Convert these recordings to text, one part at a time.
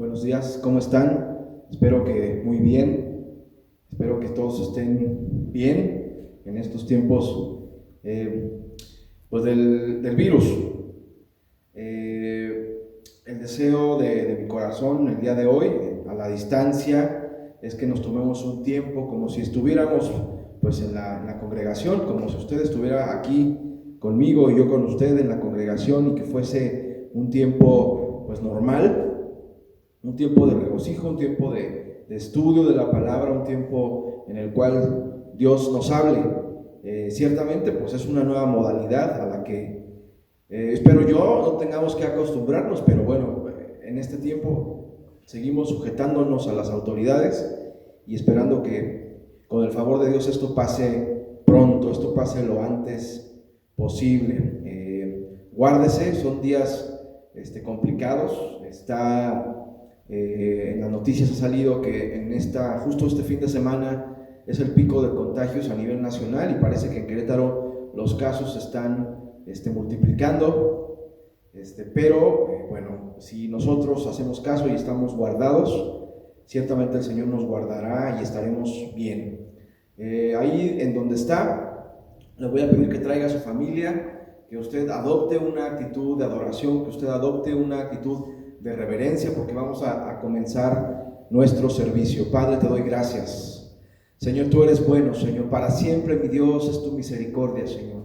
Buenos días, ¿cómo están? Espero que muy bien, espero que todos estén bien en estos tiempos pues del virus. El deseo de mi corazón el día de hoy, a la distancia, es que nos tomemos un tiempo como si estuviéramos pues en la congregación, como si usted estuviera aquí conmigo y yo con usted en la congregación, y que fuese un tiempo pues normal, un tiempo de regocijo, un tiempo de estudio de la palabra, un tiempo en el cual Dios nos hable. Ciertamente pues es una nueva modalidad a la que espero yo no tengamos que acostumbrarnos, pero bueno, en este tiempo seguimos sujetándonos a las autoridades y esperando que con el favor de Dios esto pase pronto, esto pase lo antes posible. Guárdese, son días complicados. Está en las noticias ha salido que justo este fin de semana es el pico de contagios a nivel nacional, y parece que en Querétaro los casos se están multiplicando, pero bueno, si nosotros hacemos caso y estamos guardados, ciertamente el Señor nos guardará y estaremos bien. Ahí en donde está, le voy a pedir que traiga a su familia, que usted adopte una actitud de adoración, que usted adopte una actitud de reverencia, porque vamos a comenzar nuestro servicio. Padre, te doy gracias. Señor, tú eres bueno, Señor, para siempre, mi Dios, es tu misericordia, Señor.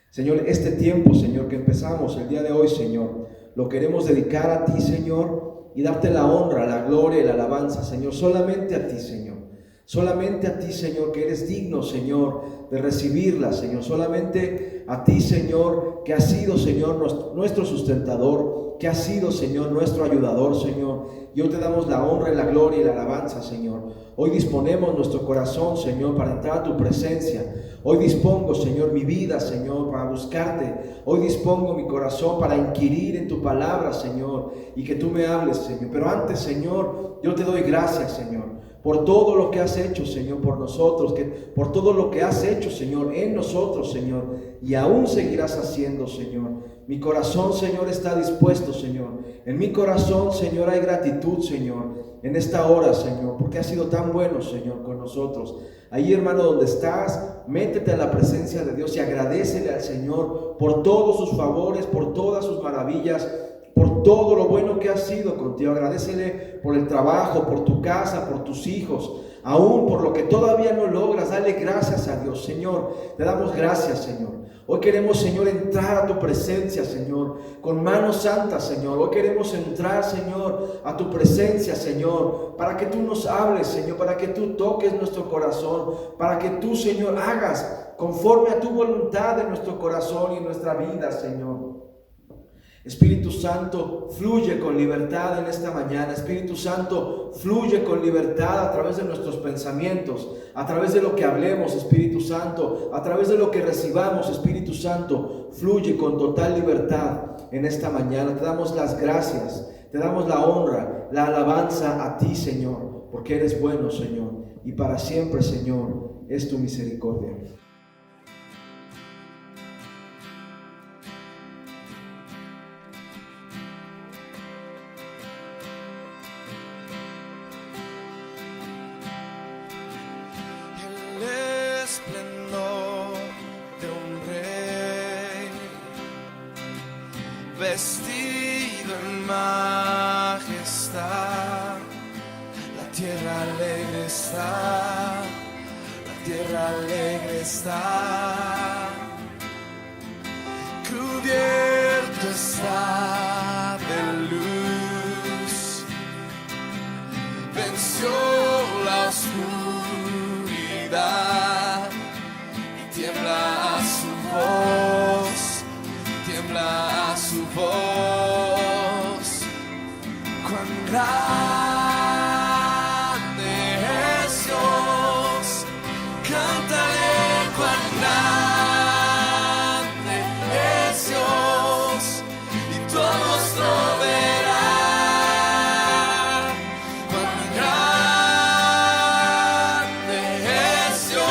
Señor, este tiempo, Señor, que empezamos el día de hoy, Señor, lo queremos dedicar a ti, Señor, y darte la honra, la gloria y la alabanza, Señor, solamente a ti, Señor. Solamente a ti, Señor, que eres digno, Señor, de recibirla, Señor. Solamente a ti, Señor, que has sido, Señor, nuestro sustentador, que has sido, Señor, nuestro ayudador, Señor. Y hoy te damos la honra y la gloria y la alabanza, Señor. Hoy disponemos nuestro corazón, Señor, para entrar a tu presencia. Hoy dispongo, Señor, mi vida, Señor, para buscarte. Hoy dispongo mi corazón para inquirir en tu palabra, Señor, y que tú me hables, Señor. Pero antes, Señor, yo te doy gracias, Señor, por todo lo que has hecho, Señor, por nosotros, por todo lo que has hecho, Señor, en nosotros, Señor, y aún seguirás haciendo, Señor. Mi corazón, Señor, está dispuesto, Señor. En mi corazón, Señor, hay gratitud, Señor, en esta hora, Señor, porque has sido tan bueno, Señor, con nosotros. Ahí, hermano, donde estás, métete a la presencia de Dios y agradécele al Señor por todos sus favores, por todas sus maravillas, por todo lo bueno que ha sido contigo. Agradécele por el trabajo, por tu casa, por tus hijos, aún por lo que todavía no logras. Dale gracias a Dios, Señor. Te damos gracias, Señor. Hoy queremos, Señor, entrar a tu presencia, Señor, con manos santas, Señor. Hoy queremos entrar, Señor, a tu presencia, Señor, para que tú nos hables, Señor, para que tú toques nuestro corazón, para que tú, Señor, hagas conforme a tu voluntad en nuestro corazón y en nuestra vida, Señor. Espíritu Santo, fluye con libertad en esta mañana. Espíritu Santo, fluye con libertad a través de nuestros pensamientos, a través de lo que hablemos, Espíritu Santo, a través de lo que recibamos, Espíritu Santo, fluye con total libertad en esta mañana. Te damos las gracias, te damos la honra, la alabanza a ti, Señor, porque eres bueno, Señor, y para siempre, Señor, es tu misericordia. Vestido en majestad, la tierra alegre está, la tierra alegre está, cubierto está de luz, venció la oscuridad y tiembla a su voz, tiembla a su voz. Cuán grande es Dios, cántale cuán grande es Dios, y todos lo verán. Cuán grande es Dios.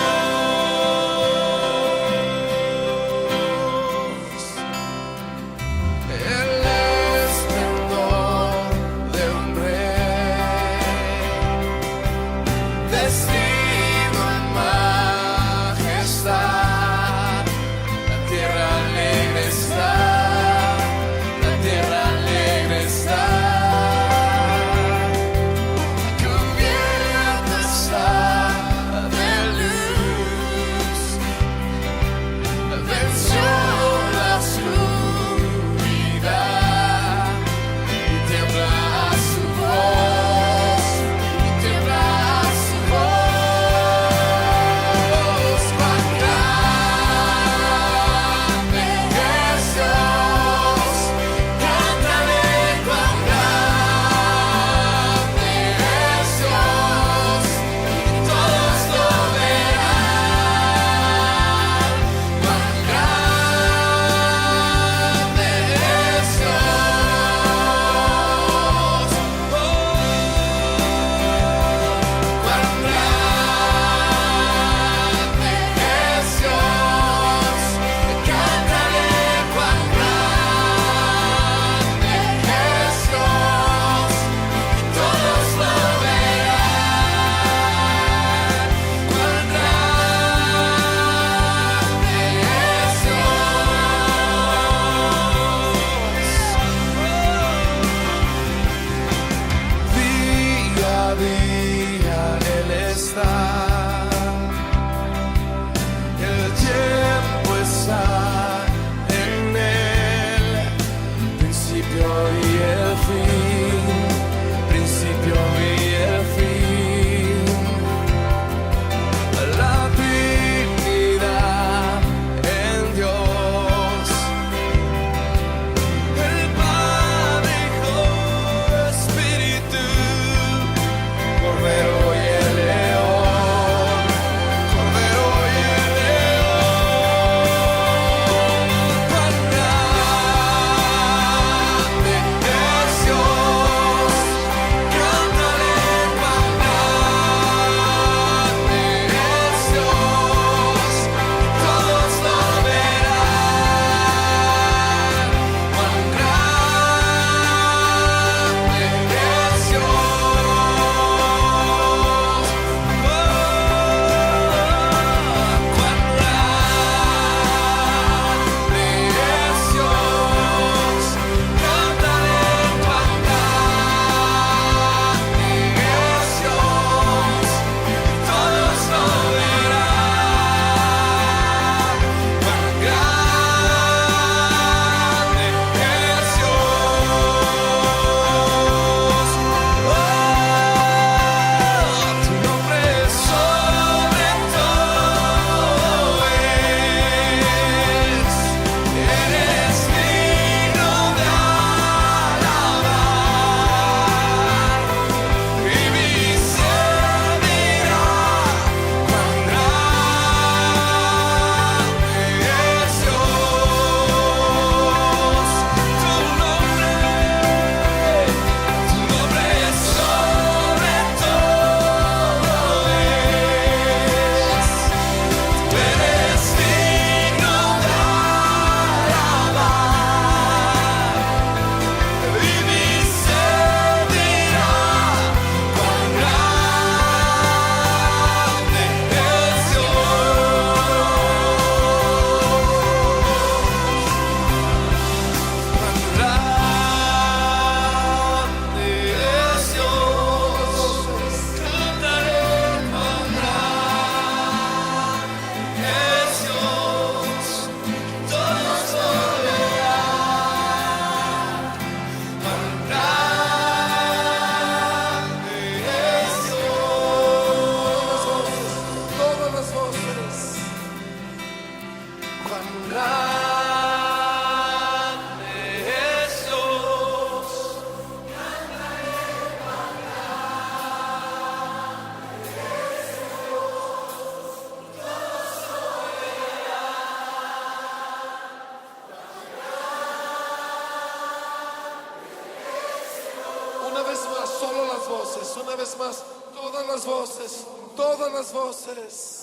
voces, una vez más, todas las voces, todas las voces.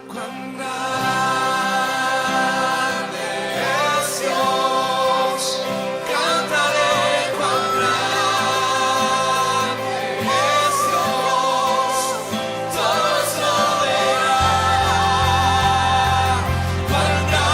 Cuán grande es Dios, cantaré cuán grande es Dios, todos lo verán, cuán grande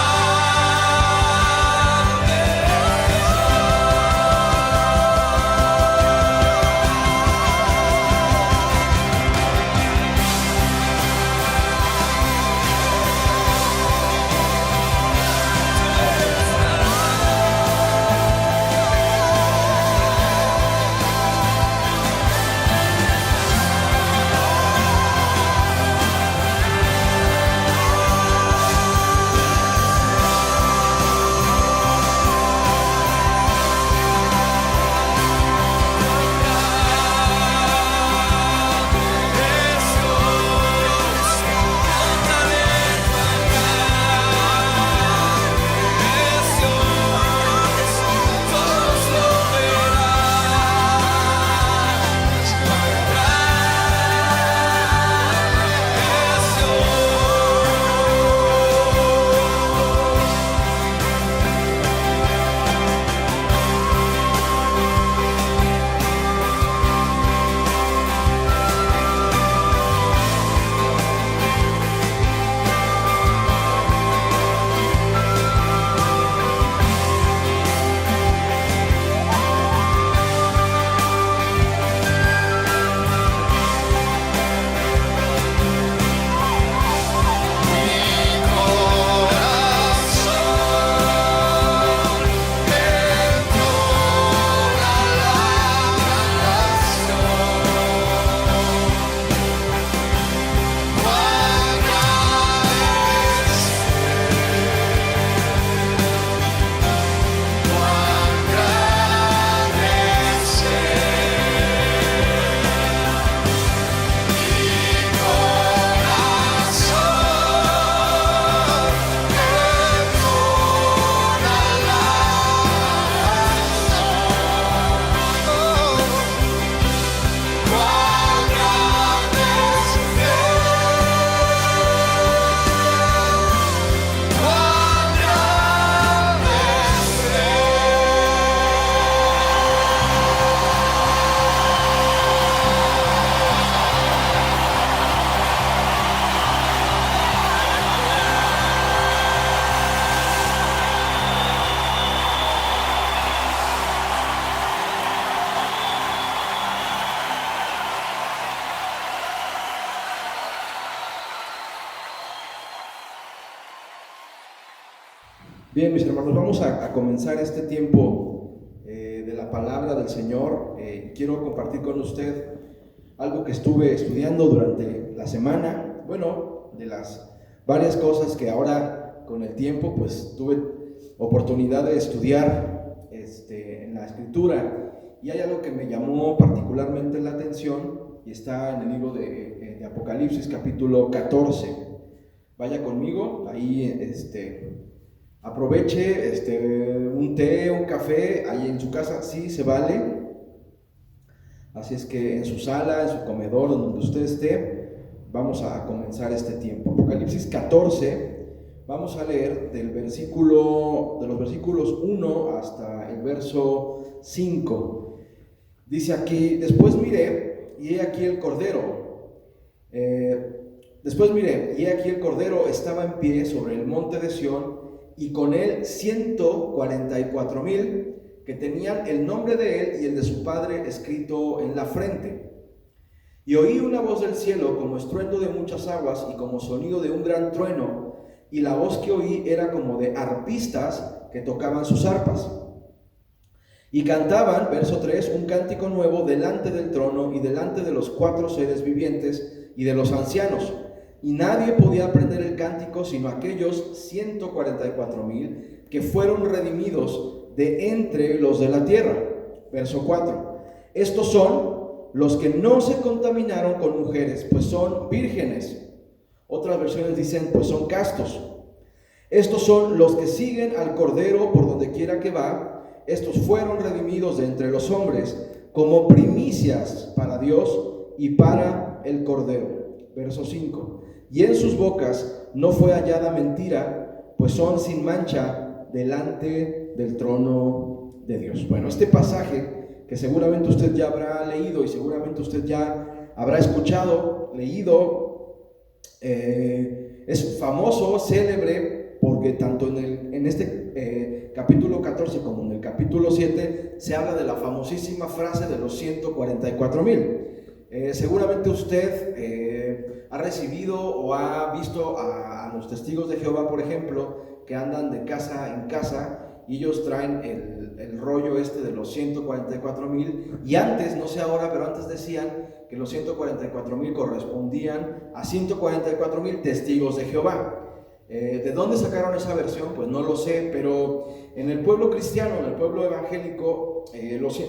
es Bien, mis hermanos, vamos a comenzar este tiempo de la palabra del Señor. Quiero compartir con usted algo que estuve estudiando durante la semana. Bueno, de las varias cosas que ahora con el tiempo pues tuve oportunidad de estudiar en la Escritura. Y hay algo que me llamó particularmente la atención y está en el libro de Apocalipsis capítulo 14. Vaya conmigo, ahí aproveche un té, un café, ahí en su casa sí se vale. Así es que en su sala, en su comedor, donde usted esté, vamos a comenzar este tiempo. Apocalipsis 14, vamos a leer de los versículos 1 hasta el verso 5. Dice aquí: después miré, y he aquí el Cordero. Después miré, y he aquí el Cordero estaba en pie sobre el monte de Sión, y con él 144,000 que tenían el nombre de él y el de su padre escrito en la frente. Y oí una voz del cielo como estruendo de muchas aguas y como sonido de un gran trueno, y la voz que oí era como de arpistas que tocaban sus arpas. Y cantaban, verso 3, un cántico nuevo delante del trono y delante de los 4 seres vivientes y de los ancianos, y nadie podía aprender el cántico sino aquellos 144,000 que fueron redimidos de entre los de la tierra. Verso 4. Estos son los que no se contaminaron con mujeres, pues son vírgenes. Otras versiones dicen, pues son castos. Estos son los que siguen al Cordero por donde quiera que va. Estos fueron redimidos de entre los hombres como primicias para Dios y para el Cordero. Verso 5. Y en sus bocas no fue hallada mentira, pues son sin mancha delante del trono de Dios. Bueno, este pasaje que seguramente usted ya habrá leído y seguramente usted ya habrá escuchado, leído, es famoso, célebre, porque tanto en este capítulo 14 como en el capítulo 7 se habla de la famosísima frase de los 144,000. Seguramente usted ha recibido o ha visto a los testigos de Jehová, por ejemplo, que andan de casa en casa y ellos traen el rollo este de los 144,000, y antes, no sé ahora, pero antes decían que los 144,000 correspondían a 144,000 testigos de Jehová. ¿De dónde sacaron esa versión? Pues no lo sé, pero en el pueblo cristiano, en el pueblo evangélico,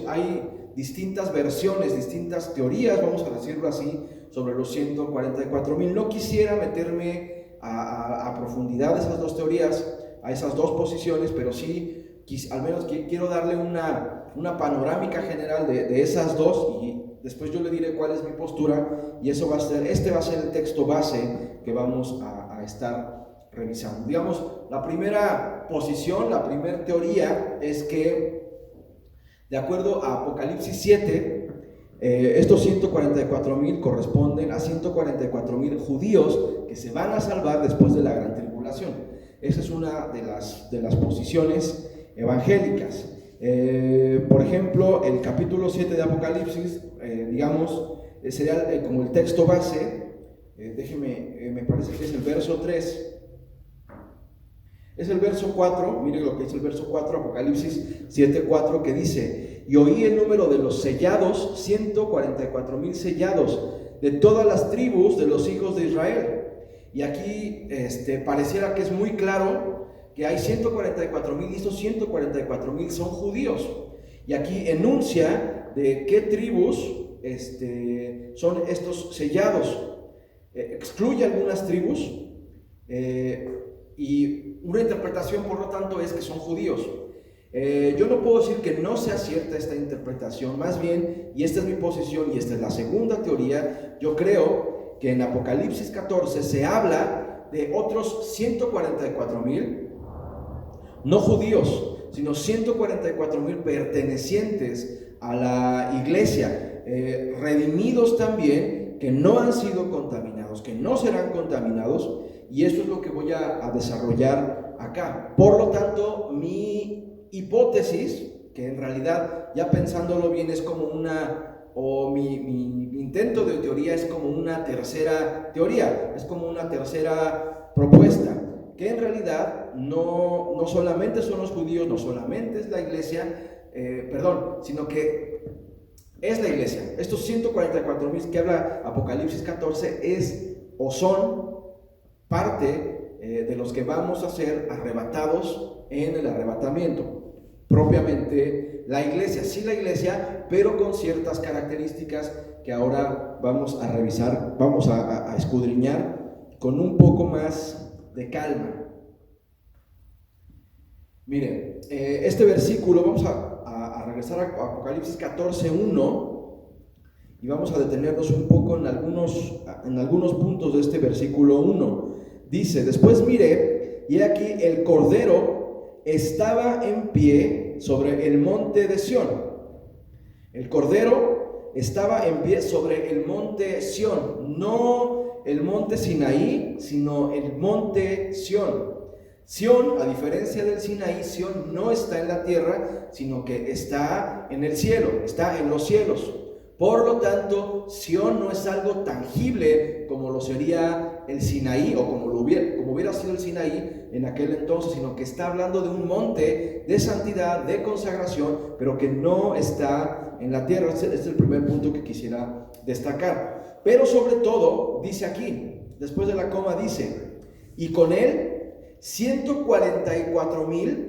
hay distintas versiones, distintas teorías, vamos a decirlo así, sobre los 144,000. No quisiera meterme a profundidad de esas dos teorías, a esas dos posiciones, pero sí, al menos quiero darle una panorámica general de esas dos, y después yo le diré cuál es mi postura, y eso va a ser el texto base que vamos a estar revisando. Digamos, la primera posición, la primera teoría es que, de acuerdo a Apocalipsis 7, estos 144,000 corresponden a 144,000 judíos que se van a salvar después de la gran tribulación. Esa es una de las posiciones evangélicas. Por ejemplo, el capítulo 7 de Apocalipsis, sería como el texto base. Me parece que es el verso 3. Es el verso 4, mire lo que dice el verso 4, Apocalipsis 7:4, que dice: y oí el número de los sellados, 144,000 sellados, de todas las tribus de los hijos de Israel. Y aquí pareciera que es muy claro que hay 144,000 y estos 144,000 son judíos. Y aquí enuncia de qué tribus son estos sellados. Excluye algunas tribus, y una interpretación, por lo tanto, es que son judíos. Yo no puedo decir que no sea cierta esta interpretación, más bien, y esta es mi posición y esta es la segunda teoría, yo creo que en Apocalipsis 14 se habla de otros 144,000, no judíos, sino 144,000 pertenecientes a la iglesia, redimidos también, que no han sido contaminados, que no serán contaminados, y eso es lo que voy a desarrollar acá. Por lo tanto, mi hipótesis, que en realidad, ya pensándolo bien, es como mi intento de teoría es como una tercera teoría, es como una tercera propuesta, que en realidad no solamente son los judíos, no solamente es la iglesia, sino que es la iglesia. Estos 144,000 que habla Apocalipsis 14 es o son parte de los que vamos a ser arrebatados en el arrebatamiento. Propiamente la iglesia, sí la iglesia, pero con ciertas características que ahora vamos a revisar, vamos a escudriñar con un poco más de calma. Miren, este versículo, vamos a regresar a Apocalipsis 14:1 y vamos a detenernos un poco en algunos puntos de este versículo 1. Dice: después miré, y aquí el Cordero estaba en pie sobre el monte de Sión. El Cordero estaba en pie sobre el monte Sión, no el monte Sinaí, sino el monte Sión. Sión, a diferencia del Sinaí, Sión no está en la tierra, sino que está en el cielo, está en los cielos. Por lo tanto, Sión no es algo tangible como lo sería el Sinaí, o como hubiera sido el Sinaí en aquel entonces, sino que está hablando de un monte de santidad, de consagración, pero que no está en la tierra. Este es el primer punto que quisiera destacar. Pero sobre todo, dice aquí, después de la coma dice, y con él 144,000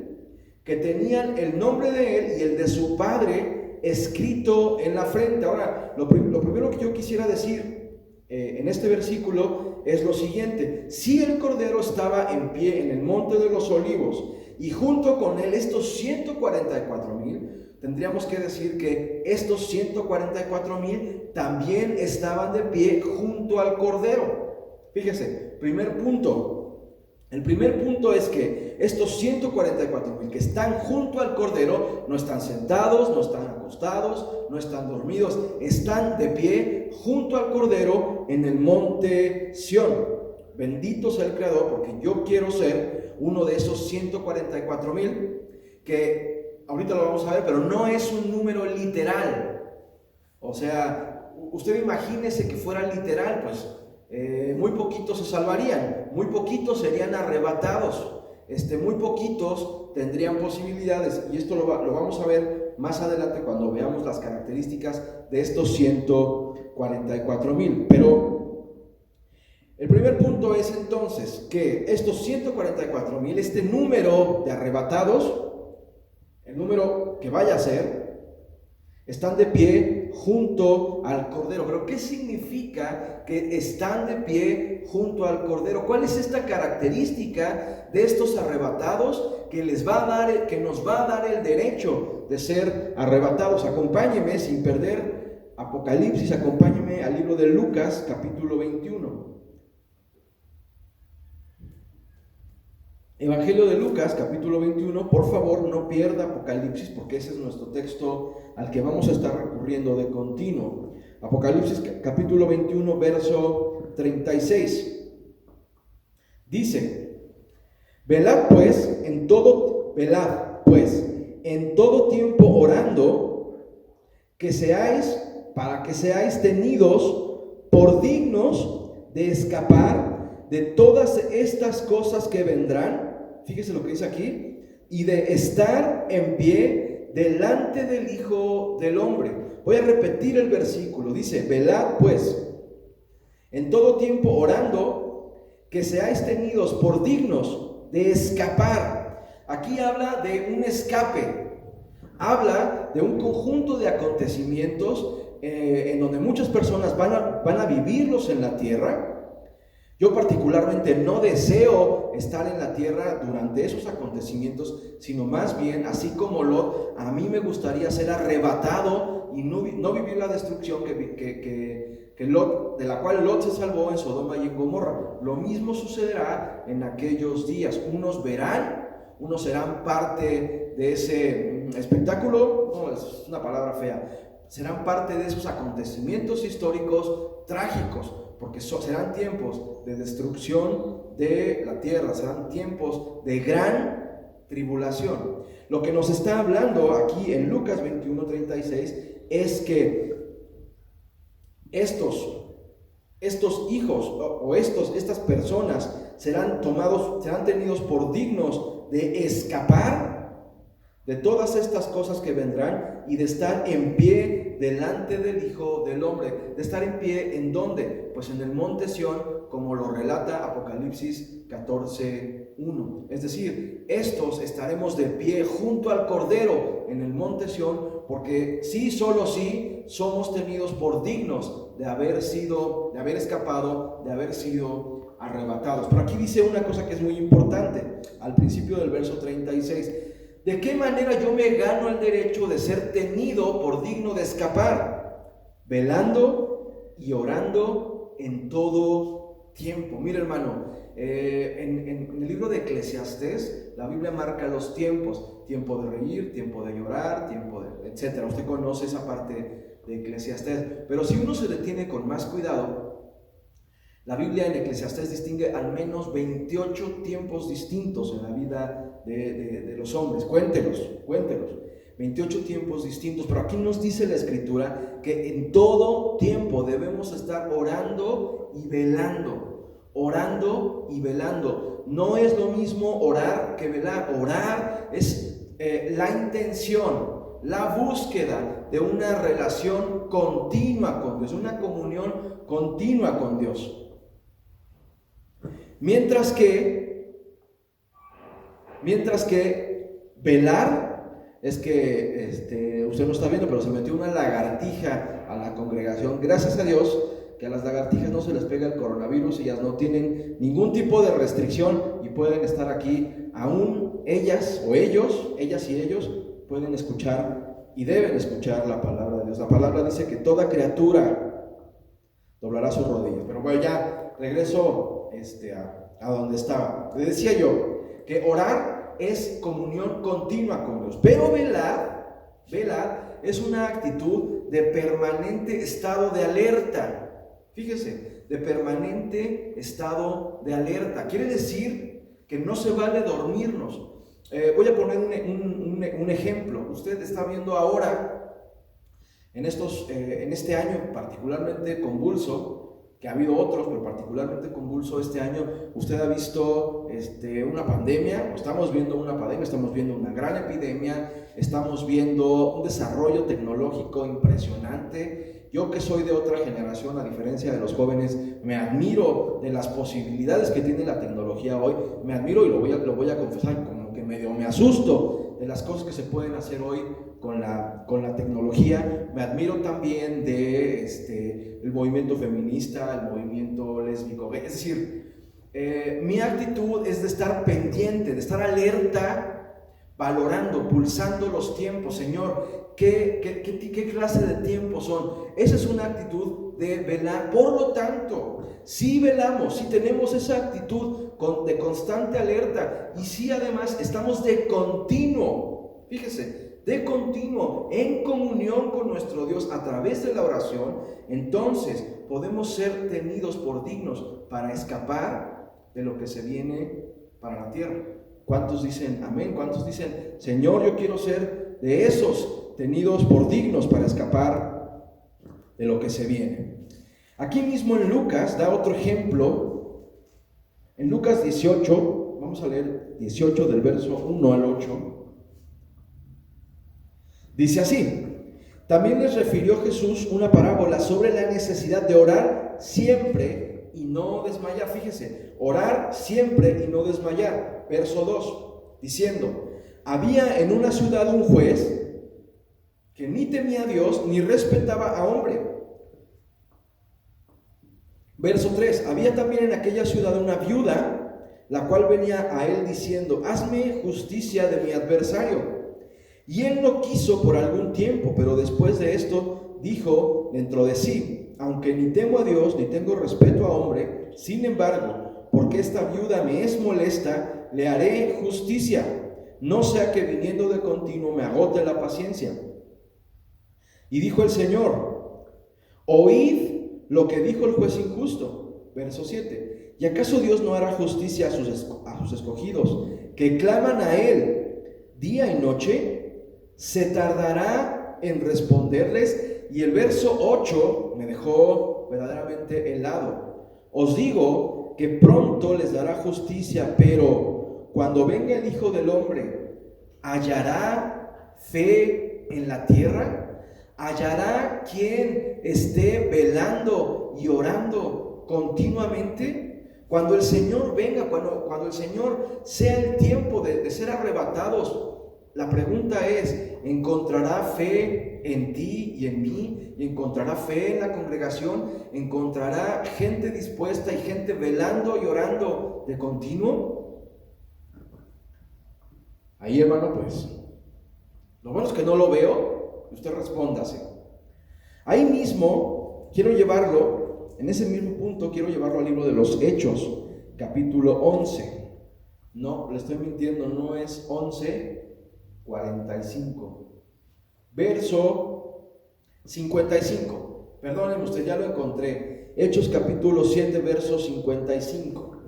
que tenían el nombre de él y el de su padre escrito en la frente. Ahora, lo primero que yo quisiera decir en este versículo es lo siguiente: si el Cordero estaba en pie en el monte de los Olivos y junto con él estos 144,000, tendríamos que decir que estos 144,000 también estaban de pie junto al Cordero. Fíjese, primer punto. El primer punto es que estos 144,000 que están junto al Cordero no están sentados, no están acostados, no están dormidos, están de pie junto al Cordero en el monte Sión. Bendito sea el Creador, porque yo quiero ser uno de esos 144,000 que ahorita lo vamos a ver, pero no es un número literal. O sea, usted imagínese que fuera literal, pues muy poquitos se salvarían, muy poquitos serían arrebatados, muy poquitos tendrían posibilidades, y esto lo vamos a ver más adelante cuando veamos las características de estos 144,000. Pero el primer punto es entonces que estos 144,000, este número de arrebatados, el número que vaya a ser, están de pie junto al Cordero. ¿Pero qué significa que están de pie junto al Cordero? ¿Cuál es esta característica de estos arrebatados que nos va a dar el derecho de ser arrebatados? Acompáñeme, sin perder Apocalipsis, acompáñeme al libro de Lucas, capítulo 21. Evangelio de Lucas, capítulo 21, por favor no pierda Apocalipsis, porque ese es nuestro texto al que vamos a estar recurriendo de continuo. Apocalipsis, capítulo 21, verso 36. Dice, velad pues en todo tiempo orando, para que seáis tenidos por dignos de escapar de todas estas cosas que vendrán. Fíjese lo que dice aquí, y de estar en pie delante del Hijo del Hombre. Voy a repetir el versículo. Dice, velad pues en todo tiempo orando, que seáis tenidos por dignos de escapar. Aquí habla de un escape, habla de un conjunto de acontecimientos en donde muchas personas van a vivirlos en la tierra. Yo particularmente no deseo estar en la tierra durante esos acontecimientos, sino más bien, así como Lot, a mí me gustaría ser arrebatado y no vivir la destrucción que Lot, de la cual Lot se salvó en Sodoma y en Gomorra. Lo mismo sucederá en aquellos días. Unos serán parte de ese espectáculo, no, es una palabra fea, serán parte de esos acontecimientos históricos trágicos, porque serán tiempos de destrucción de la tierra, serán tiempos de gran tribulación. Lo que nos está hablando aquí en Lucas 21:36 es que estos hijos o estas personas serán tenidos por dignos de escapar de todas estas cosas que vendrán y de estar en pie delante del Hijo del Hombre. De estar en pie, ¿en dónde? Pues en el monte Sión, como lo relata Apocalipsis 14:1. Es decir, estos estaremos de pie junto al Cordero en el monte Sión, porque solo sí somos tenidos por dignos de haber escapado, de haber sido arrebatados. Pero aquí dice una cosa que es muy importante, al principio del verso 36. ¿De qué manera yo me gano el derecho de ser tenido por digno de escapar? Velando y orando en todo tiempo. Mira, hermano, en el libro de Eclesiastés, la Biblia marca los tiempos: tiempo de reír, tiempo de llorar, tiempo de etcétera. Usted conoce esa parte de Eclesiastés, pero si uno se detiene con más cuidado, la Biblia en Eclesiastés distingue al menos 28 tiempos distintos en la vida de los hombres. Cuéntelos. 28 tiempos distintos. Pero aquí nos dice la Escritura que en todo tiempo debemos estar orando y velando. Orando y velando. No es lo mismo orar que velar. Orar es la intención, la búsqueda de una relación continua con Dios, una comunión continua con Dios. Mientras que velar, es que usted no está viendo, pero se metió una lagartija a la congregación. Gracias a Dios que a las lagartijas no se les pega el coronavirus, ellas no tienen ningún tipo de restricción y pueden estar aquí, aún ellas y ellos pueden escuchar y deben escuchar la palabra de Dios. La palabra dice que toda criatura doblará sus rodillas. Pero bueno, ya regreso a donde estaba. Le decía yo que orar es comunión continua con Dios, pero velar es una actitud de permanente estado de alerta. Fíjese, de permanente estado de alerta. Quiere decir que no se vale dormirnos. Voy a poner un ejemplo. Usted está viendo ahora, en este año particularmente convulso, que ha habido otros, pero particularmente convulso este año, usted ha visto una pandemia, estamos viendo una pandemia, estamos viendo una gran epidemia, estamos viendo un desarrollo tecnológico impresionante. Yo que soy de otra generación, a diferencia de los jóvenes, me admiro de las posibilidades que tiene la tecnología hoy, me admiro y lo voy a confesar, como que medio me asusto de las cosas que se pueden hacer hoy con la tecnología. Me admiro también de el movimiento feminista, el movimiento lésbico. Es decir, mi actitud es de estar pendiente, de estar alerta, valorando, pulsando los tiempos. Señor, ¿qué clase de tiempos son? Esa es una actitud de velar. Por lo tanto, si velamos, si tenemos esa actitud de constante alerta, y si además estamos de continuo, fíjese, de continuo en comunión con nuestro Dios a través de la oración, entonces podemos ser tenidos por dignos para escapar de lo que se viene para la tierra. ¿Cuántos dicen amén? ¿Cuántos dicen, Señor, yo quiero ser de esos tenidos por dignos para escapar de lo que se viene? Aquí mismo en Lucas da otro ejemplo. En Lucas 18, vamos a leer 18 del verso 1 al 8. Dice así: también les refirió Jesús una parábola sobre la necesidad de orar siempre y no desmayar. Fíjese, orar siempre y no desmayar. Verso 2, diciendo: había en una ciudad un juez que ni temía a Dios ni respetaba a hombre. Verso 3, había también en aquella ciudad una viuda, la cual venía a él diciendo: hazme justicia de mi adversario. Y él no quiso por algún tiempo, pero después de esto dijo dentro de sí: aunque ni temo a Dios ni tengo respeto a hombre, sin embargo, porque esta viuda me es molesta, le haré justicia, no sea que viniendo de continuo me agote la paciencia. Y dijo el Señor: oíd lo que dijo el juez injusto. Verso 7, ¿y acaso Dios no hará justicia a sus escogidos, que claman a él día y noche? ¿Se tardará en responderles? Y el verso 8 me dejó verdaderamente helado. Os digo que pronto les dará justicia, pero cuando venga el Hijo del Hombre, ¿hallará fe en la tierra? ¿Hallará quien esté velando y orando continuamente? Cuando el Señor venga, cuando el Señor sea el tiempo de ser arrebatados, la pregunta es: ¿encontrará fe en ti y en mí? ¿Y encontrará fe en la congregación? ¿Encontrará gente dispuesta y gente velando y orando de continuo? Ahí, hermano, pues, lo bueno es que no lo veo. Usted respóndase. Ahí mismo quiero llevarlo, en ese mismo punto quiero llevarlo al libro de los Hechos, capítulo 11. No, le estoy mintiendo, no es 11:45. Verso 55. Perdónenme, usted ya lo encontré. Hechos capítulo 7, verso 55.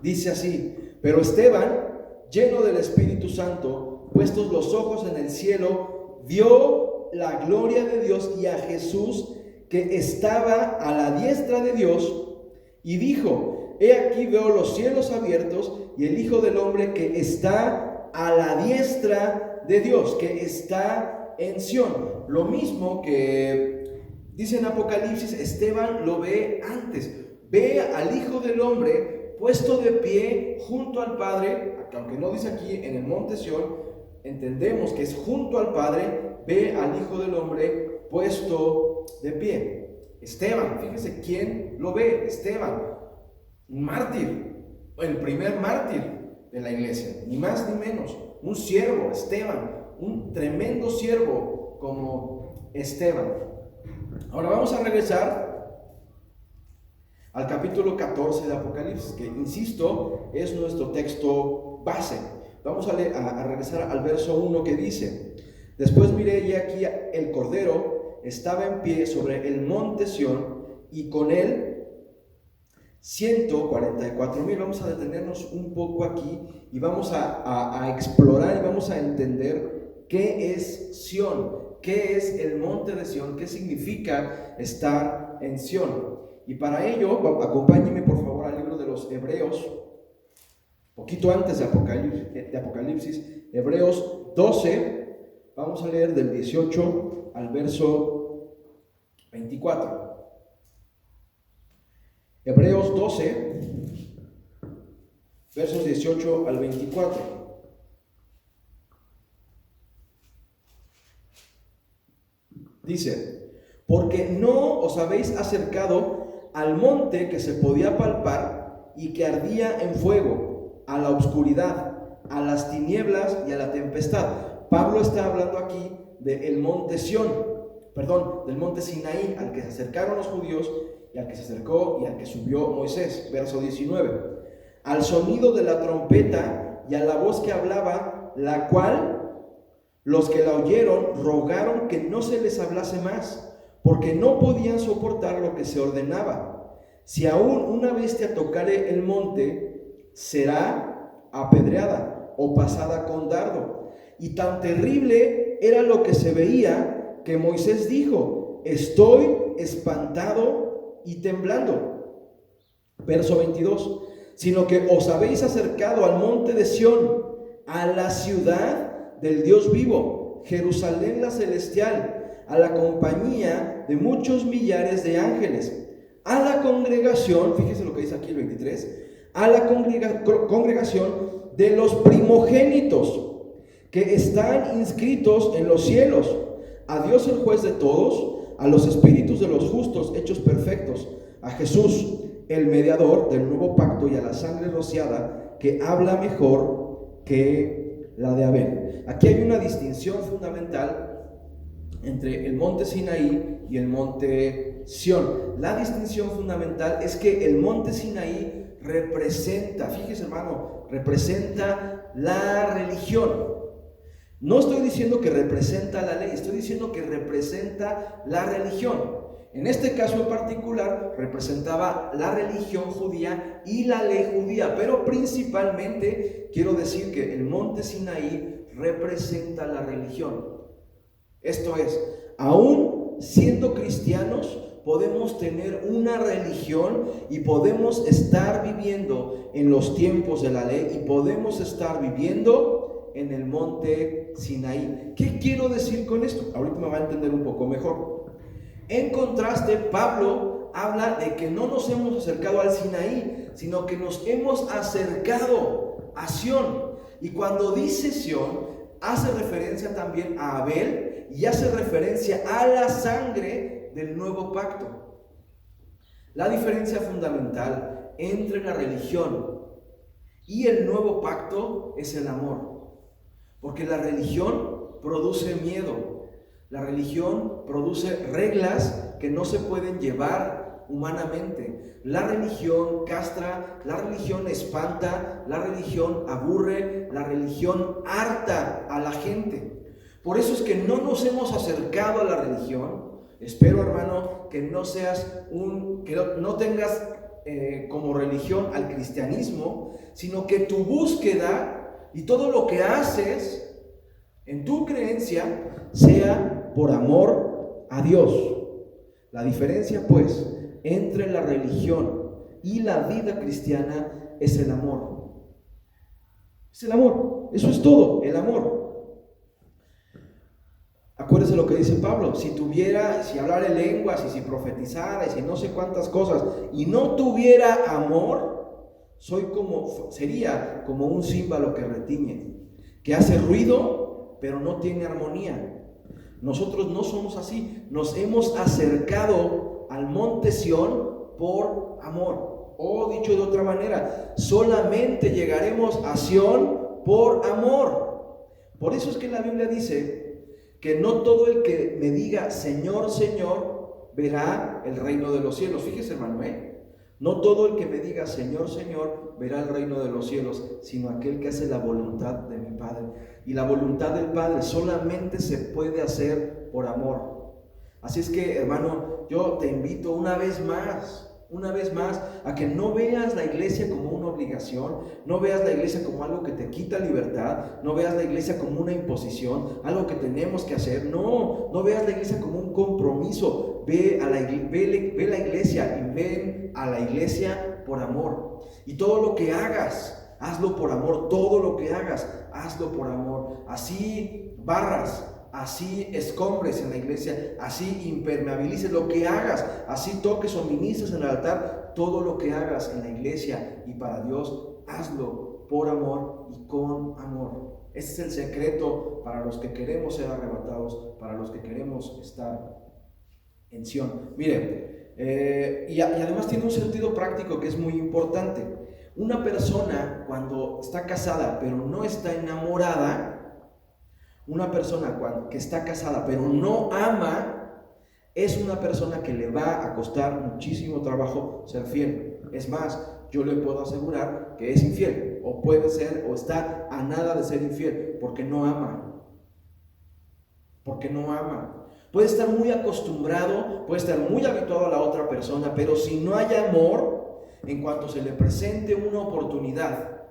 Dice así: pero Esteban, lleno del Espíritu Santo, puestos los ojos en el cielo, vio la gloria de Dios y a Jesús que estaba a la diestra de Dios, y dijo: he aquí veo los cielos abiertos y el Hijo del Hombre que está a la diestra de Dios, que está en Sión. Lo mismo que dice en Apocalipsis, Esteban lo ve antes, ve al Hijo del Hombre puesto de pie junto al Padre, aunque no dice aquí en el monte Sión, entendemos que es junto al Padre, ve al Hijo del Hombre puesto de pie. Esteban, fíjese quién lo ve, Esteban, un mártir, el primer mártir de la iglesia, ni más ni menos, un siervo, Esteban, un tremendo siervo como Esteban. Ahora vamos a regresar al capítulo 14 de Apocalipsis, que insisto, es nuestro texto base. Vamos a regresar al verso 1 que dice: después miré y aquí el Cordero estaba en pie sobre el monte Sión y con él 144,000. Vamos a detenernos un poco aquí y vamos a explorar y vamos a entender qué es Sión, qué es el monte de Sión, qué significa estar en Sión. Y para ello, acompáñenme por favor al libro de los Hebreos, poquito antes de Apocalipsis, Hebreos 12, vamos a leer del 18 al verso 24. Hebreos 12, versos 18 al 24. Dice: porque no os habéis acercado al monte que se podía palpar y que ardía en fuego, a la oscuridad, a las tinieblas y a la tempestad. Pablo está hablando aquí del monte del monte Sinaí, al que se acercaron los judíos y al que se acercó y al que subió Moisés. Verso 19: al sonido de la trompeta y a la voz que hablaba, la cual los que la oyeron rogaron que no se les hablase más, porque no podían soportar lo que se ordenaba. Si aún una bestia tocare el monte, será apedreada o pasada con dardo. Y tan terrible era lo que se veía, que Moisés dijo: estoy espantado y temblando. Verso 22: sino que os habéis acercado al monte de Sión, a la ciudad del Dios vivo, Jerusalén la celestial, a la compañía de muchos millares de ángeles, a la congregación, fíjese lo que dice aquí el 23, a la congregación de los primogénitos que están inscritos en los cielos, a Dios el juez de todos, a los espíritus de los justos hechos perfectos, a Jesús el mediador del nuevo pacto y a la sangre rociada que habla mejor que la de Abel. Aquí hay una distinción fundamental entre el monte Sinaí y el monte Sión. La distinción fundamental es que el monte Sinaí representa, fíjese hermano, representa la religión. No estoy diciendo que representa la ley, estoy diciendo que representa la religión. En este caso en particular representaba la religión judía y la ley judía, pero principalmente quiero decir que el monte Sinaí representa la religión. Esto es, aún siendo cristianos, podemos tener una religión y podemos estar viviendo en los tiempos de la ley y podemos estar viviendo en el monte Sinaí. ¿Qué quiero decir con esto? Ahorita me va a entender un poco mejor. En contraste, Pablo habla de que no nos hemos acercado al Sinaí, sino que nos hemos acercado a Sión. Y cuando dice Sión, hace referencia también a Abel y hace referencia a la sangre del nuevo pacto. La diferencia fundamental entre la religión y el nuevo pacto es el amor. Porque la religión produce miedo. La religión produce reglas que no se pueden llevar humanamente. La religión castra, la religión espanta, la religión aburre, la religión harta a la gente. Por eso es que no nos hemos acercado a la religión. Espero, hermano, que no tengas como religión al cristianismo, sino que tu búsqueda y todo lo que haces en tu creencia sea por amor a Dios. La diferencia, pues, entre la religión y la vida cristiana es el amor. Es el amor. Eso es todo, el amor. Acuérdese lo que dice Pablo: si hablara en lenguas y si profetizara y si no sé cuántas cosas y no tuviera amor, sería como un címbalo que retiñe, que hace ruido, pero no tiene armonía. Nosotros no somos así. Nos hemos acercado al monte Sión por amor. O dicho de otra manera, solamente llegaremos a Sión por amor. Por eso es que la Biblia dice que no todo el que me diga Señor, Señor, verá el reino de los cielos. Fíjese, hermano, no todo el que me diga Señor, Señor, verá el reino de los cielos, sino aquel que hace la voluntad de mi Padre. Y la voluntad del Padre solamente se puede hacer por amor. Así es que, hermano, yo te invito una vez más, a que no veas la iglesia como una obligación, no veas la iglesia como algo que te quita libertad, no veas la iglesia como una imposición, algo que tenemos que hacer. No veas la iglesia como un compromiso. Ve la iglesia y ven a la iglesia por amor. Y todo lo que hagas, hazlo por amor. Todo lo que hagas, hazlo por amor. Así barras, así escombres en la iglesia, así impermeabilices lo que hagas, así toques o ministres en el altar. Todo lo que hagas en la iglesia y para Dios, hazlo por amor y con amor. Ese es el secreto para los que queremos ser arrebatados, para los que queremos estar en Sión. Mire, y además tiene un sentido práctico que es muy importante. Una persona cuando está casada pero no está enamorada, una persona que está casada pero no ama, es una persona que le va a costar muchísimo trabajo ser fiel. Es más, yo le puedo asegurar que es infiel, o puede ser, o está a nada de ser infiel, porque no ama. Puede estar muy acostumbrado, puede estar muy habituado a la otra persona, pero si no hay amor, en cuanto se le presente una oportunidad,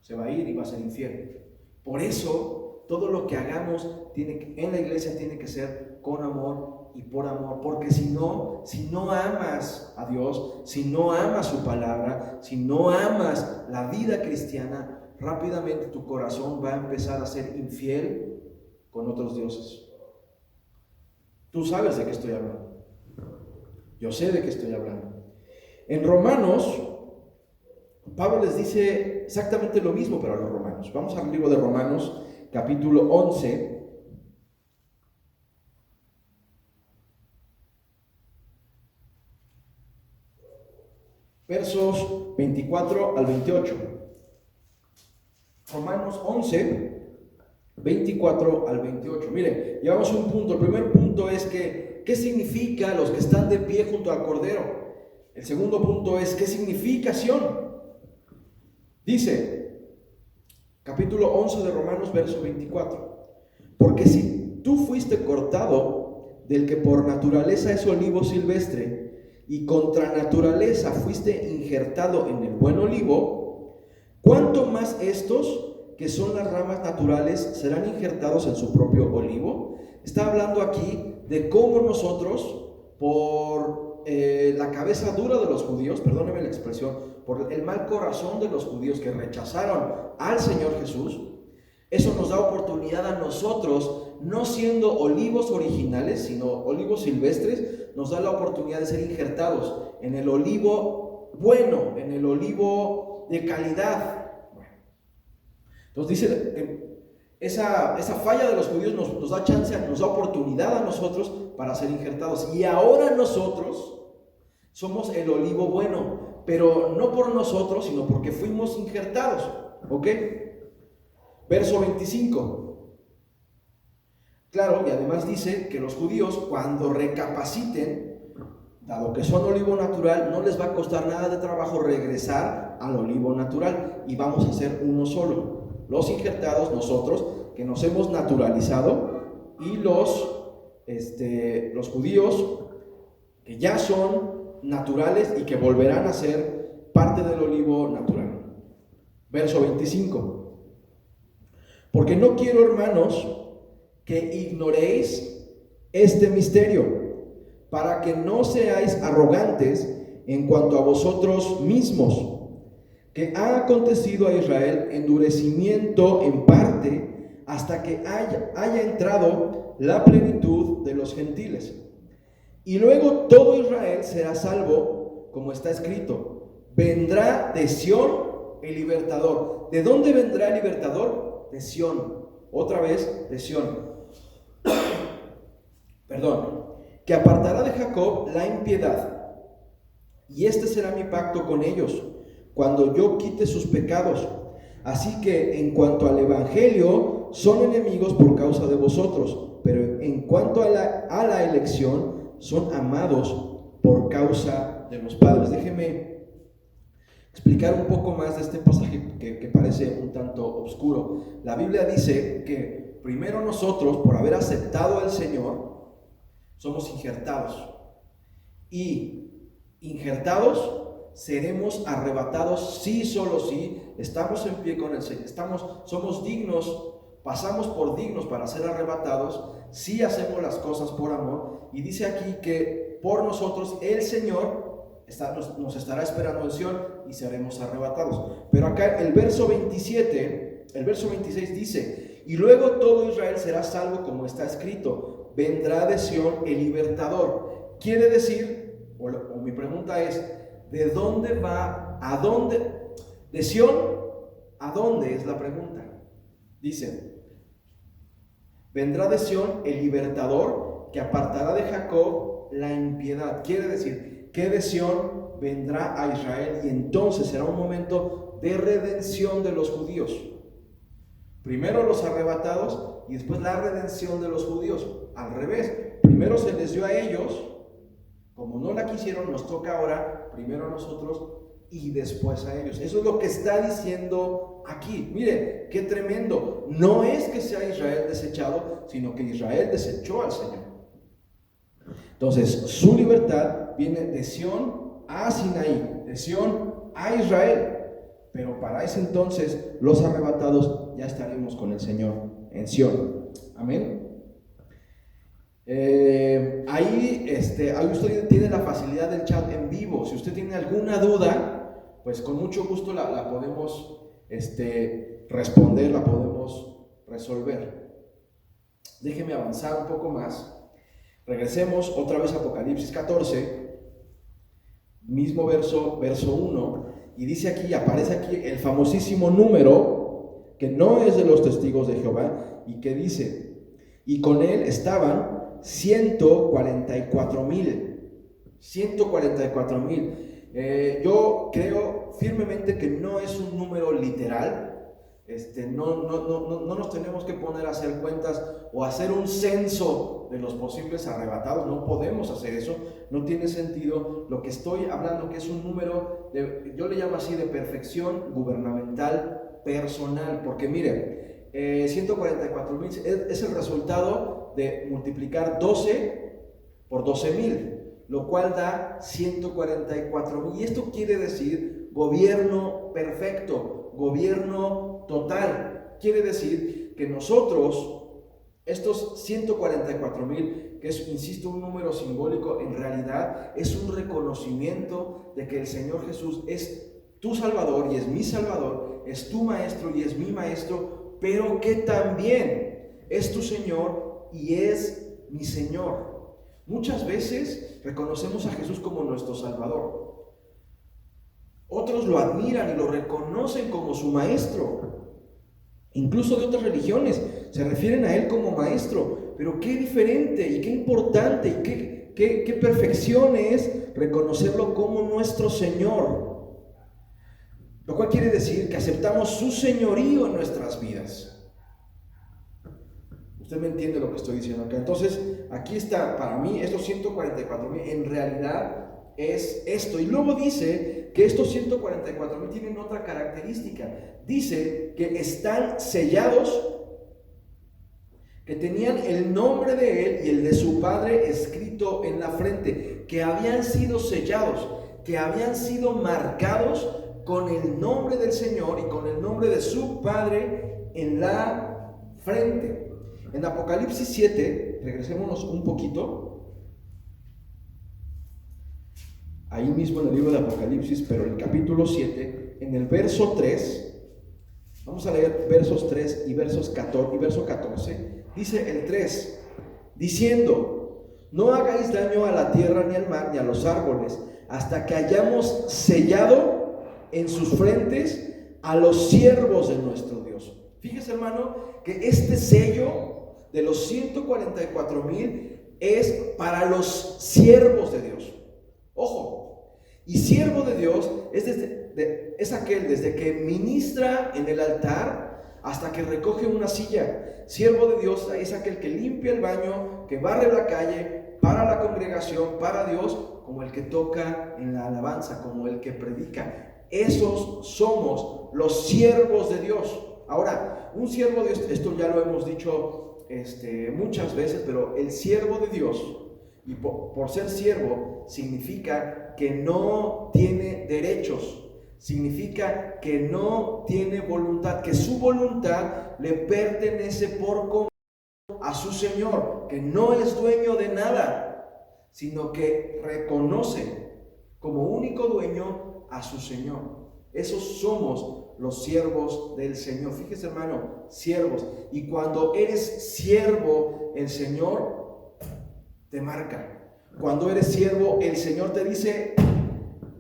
se va a ir y va a ser infiel. Por eso, todo lo que hagamos en la iglesia tiene que ser con amor y por amor, porque si no amas a Dios, si no amas su palabra, si no amas la vida cristiana, rápidamente tu corazón va a empezar a ser infiel con otros dioses. Tú sabes de qué estoy hablando. Yo sé de qué estoy hablando. En Romanos, Pablo les dice exactamente lo mismo, pero a los romanos. Vamos al libro de Romanos, capítulo 11. Versos 24 al 28. Romanos 11, 24 al 28. Miren, llevamos un punto. El primer punto es que, ¿qué significa los que están de pie junto al Cordero? El segundo punto es, ¿qué significa Sión? Dice, capítulo 11 de Romanos, verso 24. Porque si tú fuiste cortado del que por naturaleza es olivo silvestre, y contra naturaleza fuiste injertado en el buen olivo, ¿cuánto más estos, que son las ramas naturales, serán injertados en su propio olivo? Está hablando aquí de cómo nosotros, por la cabeza dura de los judíos, perdónenme la expresión, por el mal corazón de los judíos que rechazaron al Señor Jesús, eso nos da oportunidad a nosotros, no siendo olivos originales, sino olivos silvestres, nos da la oportunidad de ser injertados en el olivo bueno, en el olivo de calidad. Entonces dice, esa falla de los judíos nos da chance, nos da oportunidad a nosotros para ser injertados. Y ahora nosotros somos el olivo bueno, pero no por nosotros, sino porque fuimos injertados. ¿Ok? Verso 25. Claro, y además dice que los judíos, cuando recapaciten, dado que son olivo natural, no les va a costar nada de trabajo regresar al olivo natural y vamos a ser uno solo. Los injertados, nosotros, que nos hemos naturalizado, y los judíos, que ya son naturales y que volverán a ser parte del olivo natural. Verso 25. Porque no quiero, hermanos, que ignoréis este misterio, para que no seáis arrogantes en cuanto a vosotros mismos, que ha acontecido a Israel endurecimiento en parte, hasta que haya entrado la plenitud de los gentiles. Y luego todo Israel será salvo, como está escrito: vendrá de Sión el libertador. ¿De dónde vendrá el libertador? De Sión. Otra vez, de Sión. Perdón. Que apartará de Jacob la impiedad. Y este será mi pacto con ellos, cuando yo quite sus pecados. Así que en cuanto al evangelio, son enemigos por causa de vosotros, pero en cuanto a la elección, son amados por causa de los padres. Déjeme explicar un poco más de este pasaje que parece un tanto oscuro. La Biblia dice que primero nosotros, por haber aceptado al Señor, somos injertados. Y injertados seremos arrebatados sí, solo sí estamos en pie con el Señor. Somos dignos, pasamos por dignos para ser arrebatados si hacemos las cosas por amor. Y dice aquí que por nosotros el Señor nos estará esperando en Sion y seremos arrebatados. Pero acá el verso 27, el verso 26 dice: y luego todo Israel será salvo, como está escrito, vendrá de Sion el libertador. Quiere decir, o mi pregunta es, ¿de dónde va? ¿A dónde? ¿De Sión? ¿A dónde? Es la pregunta. Dice: vendrá de Sión el libertador, que apartará de Jacob la impiedad. Quiere decir que de Sión vendrá a Israel, y entonces será un momento de redención de los judíos. Primero los arrebatados y después la redención de los judíos. Al revés, primero se les dio a ellos. Como no la quisieron, nos toca ahora, primero a nosotros y después a ellos. Eso es lo que está diciendo aquí. Mire, qué tremendo. No es que sea Israel desechado, sino que Israel desechó al Señor. Entonces, su libertad viene de Sión a Sinaí, de Sión a Israel. Pero para ese entonces, los arrebatados ya estaremos con el Señor en Sión. Amén. Ahí usted tiene la facilidad del chat en vivo. Si usted tiene alguna duda, pues con mucho gusto la podemos responder, la podemos resolver. Déjeme avanzar un poco más. Regresemos otra vez a Apocalipsis 14, mismo verso 1, y dice aquí, aparece aquí el famosísimo número que no es de los testigos de Jehová, y que dice: y con él estaban 144,000. 144,000. Yo creo firmemente que no es un número literal. No nos tenemos que poner a hacer cuentas o hacer un censo de los posibles arrebatados. No podemos hacer eso, no tiene sentido. Lo que estoy hablando que es un número, yo le llamo así, de perfección gubernamental personal, porque mire, 144,000 es el resultado de multiplicar 12 por 12,000, lo cual da 144,000. Y esto quiere decir gobierno perfecto, gobierno total. Quiere decir que nosotros, estos 144,000, que es, insisto, un número simbólico, en realidad es un reconocimiento de que el Señor Jesús es tu Salvador y es mi Salvador, es tu Maestro y es mi Maestro, pero que también es tu Señor y es mi Señor. Muchas veces reconocemos a Jesús como nuestro Salvador. Otros lo admiran y lo reconocen como su Maestro. Incluso de otras religiones se refieren a Él como Maestro. Pero qué diferente y qué importante y qué perfección es reconocerlo como nuestro Señor. Lo cual quiere decir que aceptamos su señorío en nuestras vidas. Usted me entiende lo que estoy diciendo acá. Entonces, aquí está, para mí, estos 144,000 en realidad es esto. Y luego dice que estos 144,000 tienen otra característica. Dice que están sellados, que tenían el nombre de Él y el de su Padre escrito en la frente, que habían sido sellados, que habían sido marcados con el nombre del Señor y con el nombre de su Padre en la frente. En Apocalipsis 7, regresémonos un poquito, ahí mismo en el libro de Apocalipsis, pero en el capítulo 7, en el verso 3, vamos a leer versos 3 y verso 14, dice el 3, diciendo: no hagáis daño a la tierra, ni al mar, ni a los árboles, hasta que hayamos sellado en sus frentes a los siervos de nuestro Dios. Fíjese, hermano, que este sello de los 144,000 es para los siervos de Dios. Ojo, y siervo de Dios es aquel desde que ministra en el altar hasta que recoge una silla. Siervo de Dios es aquel que limpia el baño, que barre la calle para la congregación, para Dios, como el que toca en la alabanza, como el que predica. Esos somos los siervos de Dios. Ahora, un siervo de Dios, esto ya lo hemos dicho muchas veces, pero el siervo de Dios, y por ser siervo, significa que no tiene derechos, significa que no tiene voluntad, que su voluntad le pertenece por completo a su Señor, que no es dueño de nada, sino que reconoce como único dueño a su Señor. Esos somos los siervos del Señor. Fíjese, hermano, siervos. Y cuando eres siervo, el Señor te marca. Cuando eres siervo, el Señor te dice,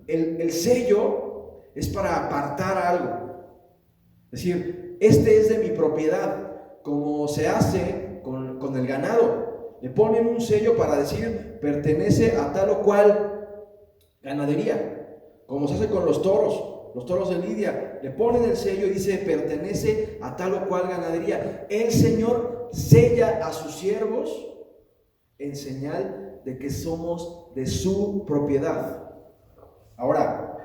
el sello es para apartar algo. Es decir, este es de mi propiedad, como se hace con el ganado. Le ponen un sello para decir, pertenece a tal o cual ganadería, como se hace con los toros de Lidia. Le ponen el sello y dice, pertenece a tal o cual ganadería. El Señor sella a sus siervos en señal de que somos de su propiedad. Ahora,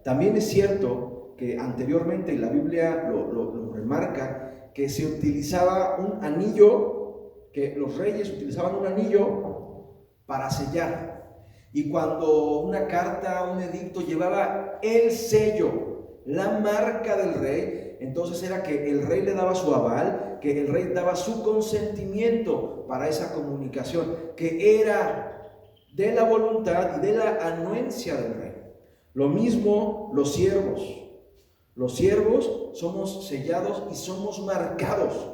también es cierto que anteriormente la Biblia lo remarca, que se utilizaba un anillo, que los reyes utilizaban un anillo para sellar. Y cuando una carta, un edicto llevaba el sello, la marca del rey, entonces era que el rey le daba su aval, que el rey daba su consentimiento para esa comunicación, que era de la voluntad y de la anuencia del rey. Lo mismo los siervos. Los siervos somos sellados y somos marcados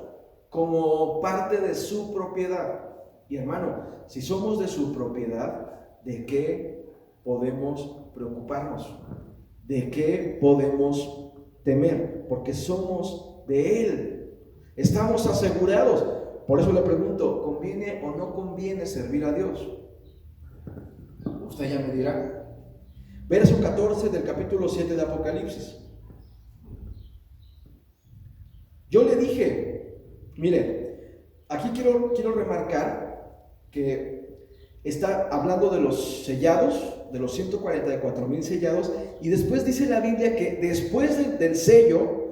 como parte de su propiedad. Y hermano, si somos de su propiedad, ¿de qué podemos preocuparnos? ¿De qué podemos temer? Porque somos de Él. Estamos asegurados. Por eso le pregunto, ¿conviene o no conviene servir a Dios? Usted ya me dirá. Verso 14 del capítulo 7 de Apocalipsis. Yo le dije, mire, aquí quiero remarcar que está hablando de los sellados, de los 144,000 sellados, y después dice la Biblia que después del sello,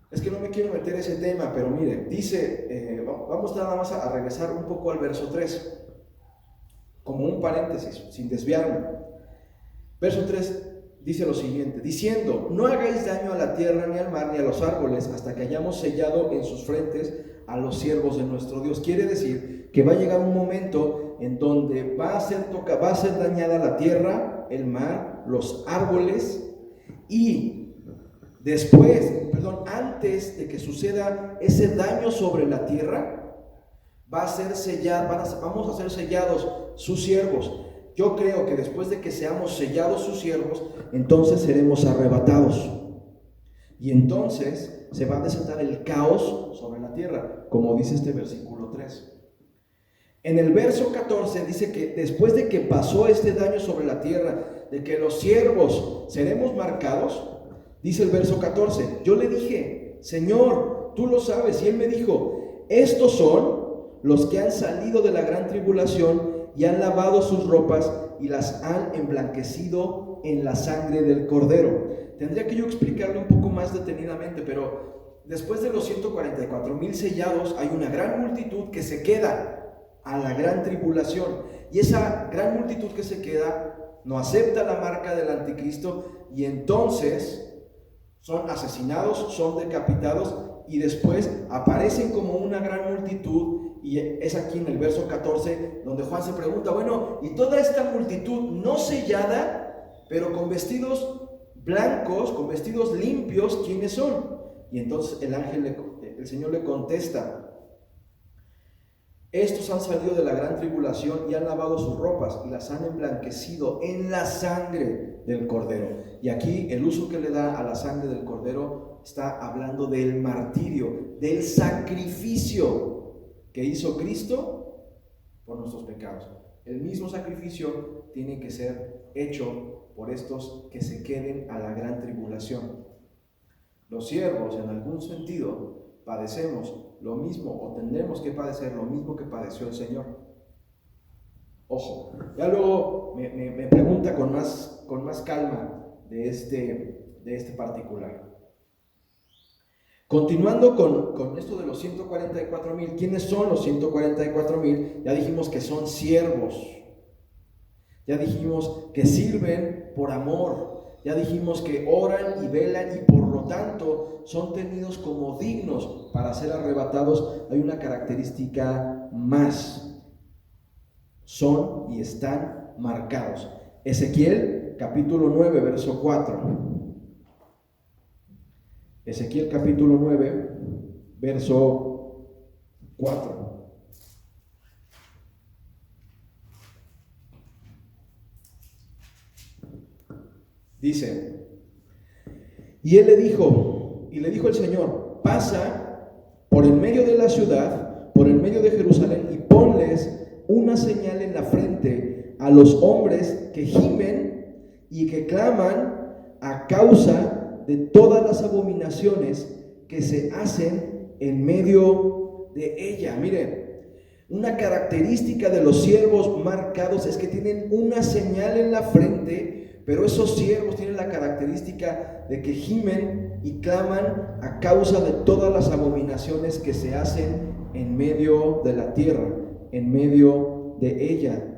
es que no me quiero meter ese tema, pero mire, dice, vamos nada más a regresar un poco al verso 3, como un paréntesis, sin desviarme. Verso 3 dice lo siguiente, diciendo, no hagáis daño a la tierra, ni al mar, ni a los árboles, hasta que hayamos sellado en sus frentes a los siervos de nuestro Dios. Quiere decir que va a llegar un momento en donde va a ser dañada la tierra, el mar, los árboles, y antes de que suceda ese daño sobre la tierra, vamos a ser sellados sus siervos. Yo creo que después de que seamos sellados sus siervos, entonces seremos arrebatados. Y entonces se va a desatar el caos sobre la tierra, como dice este versículo 3. En el verso 14 dice que después de que pasó este daño sobre la tierra, de que los siervos seremos marcados, dice el verso 14, yo le dije, Señor, tú lo sabes, y él me dijo, estos son los que han salido de la gran tribulación y han lavado sus ropas y las han emblanquecido en la sangre del Cordero. Tendría que yo explicarle un poco más detenidamente, pero después de los 144,000 sellados hay una gran multitud que se queda a la gran tribulación, y esa gran multitud que se queda no acepta la marca del anticristo, y entonces son asesinados, son decapitados, y después aparecen como una gran multitud. Y es aquí en el verso 14 donde Juan se pregunta, bueno, y toda esta multitud no sellada, pero con vestidos blancos, con vestidos limpios, ¿quiénes son? Y entonces el Señor le contesta, Estos han salido de la gran tribulación y han lavado sus ropas y las han emblanquecido en la sangre del Cordero. Y aquí el uso que le da a la sangre del Cordero está hablando del martirio, del sacrificio que hizo Cristo por nuestros pecados. El mismo sacrificio tiene que ser hecho por estos que se queden a la gran tribulación. Los siervos, en algún sentido, padecemos lo mismo o tendremos que padecer lo mismo que padeció el Señor. Ojo, ya luego me pregunta con más calma de este particular. Continuando con esto de los 144,000, ¿quiénes son los 144,000? Ya dijimos que son siervos, ya dijimos que sirven por amor, ya dijimos que oran y velan y por lo tanto son tenidos como dignos para ser arrebatados. Hay una característica más: son y están marcados. Ezequiel capítulo 9, verso 4. Ezequiel capítulo 9, verso 4. Dice: y él le dijo el Señor: pasa por el medio de la ciudad, por el medio de Jerusalén, y ponles una señal en la frente a los hombres que gimen y que claman a causa de todas las abominaciones que se hacen en medio de ella. Miren, una característica de los siervos marcados es que tienen una señal en la frente, pero esos siervos tienen la característica de que gimen y claman a causa de todas las abominaciones que se hacen en medio de la tierra, en medio de ella.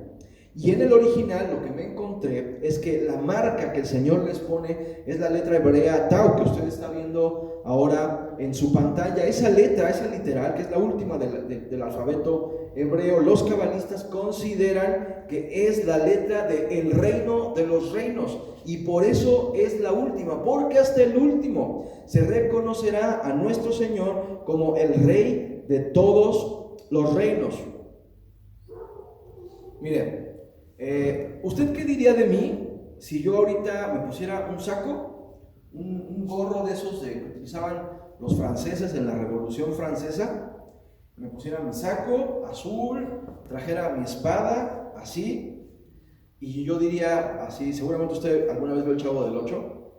Y en el original lo que me encontré es que la marca que el Señor les pone es la letra hebrea Tau, que usted está viendo ahora en su pantalla. Esa letra, esa literal, que es la última del alfabeto hebreo, los cabalistas consideran que es la letra del reino de los reinos, y por eso es la última, porque hasta el último se reconocerá a nuestro Señor como el Rey de todos los reinos. Miren, ¿usted qué diría de mí si yo ahorita me pusiera un saco, un gorro de esos que utilizaban los franceses en la Revolución Francesa? Me pusiera mi saco azul, trajera mi espada, así, y yo diría así. Seguramente usted alguna vez vio El Chavo del Ocho,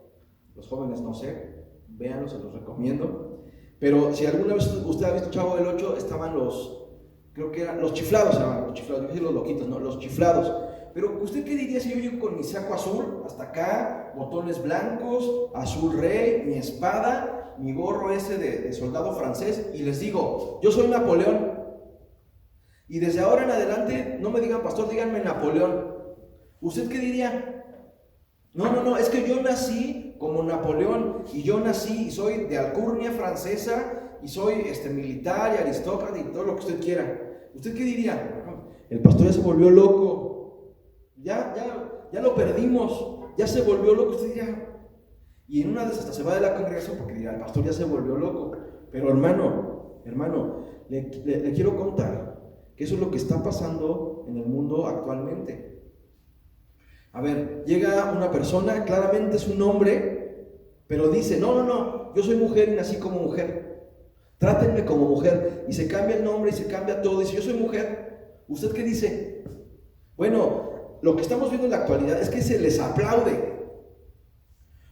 los jóvenes no sé, véanlo, se los recomiendo. Pero si alguna vez usted ha visto El Chavo del Ocho, estaban creo que eran los chiflados, yo decía los loquitos, no, los chiflados. Pero ¿usted qué diría si yo llego con mi saco azul hasta acá, botones blancos, azul rey, mi espada, mi gorro ese de soldado francés, y les digo: yo soy Napoleón? Y desde ahora en adelante no me digan pastor, díganme Napoleón. ¿Usted qué diría? No, es que yo nací como Napoleón, y yo nací y soy de alcurnia francesa, y soy militar y aristócrata y todo lo que usted quiera. ¿Usted qué diría? El pastor ya se volvió loco, ya lo perdimos, ya se volvió loco. Usted diría, y en una de esas hasta se va de la congregación porque dirá: el pastor ya se volvió loco. Pero hermano, le quiero contar que eso es lo que está pasando en el mundo actualmente. A ver, llega una persona, claramente es un hombre, pero dice: no, yo soy mujer y nací como mujer, trátenme como mujer, y se cambia el nombre y se cambia todo, y dice: yo soy mujer. ¿Usted qué dice? Bueno, lo que estamos viendo en la actualidad es que se les aplaude.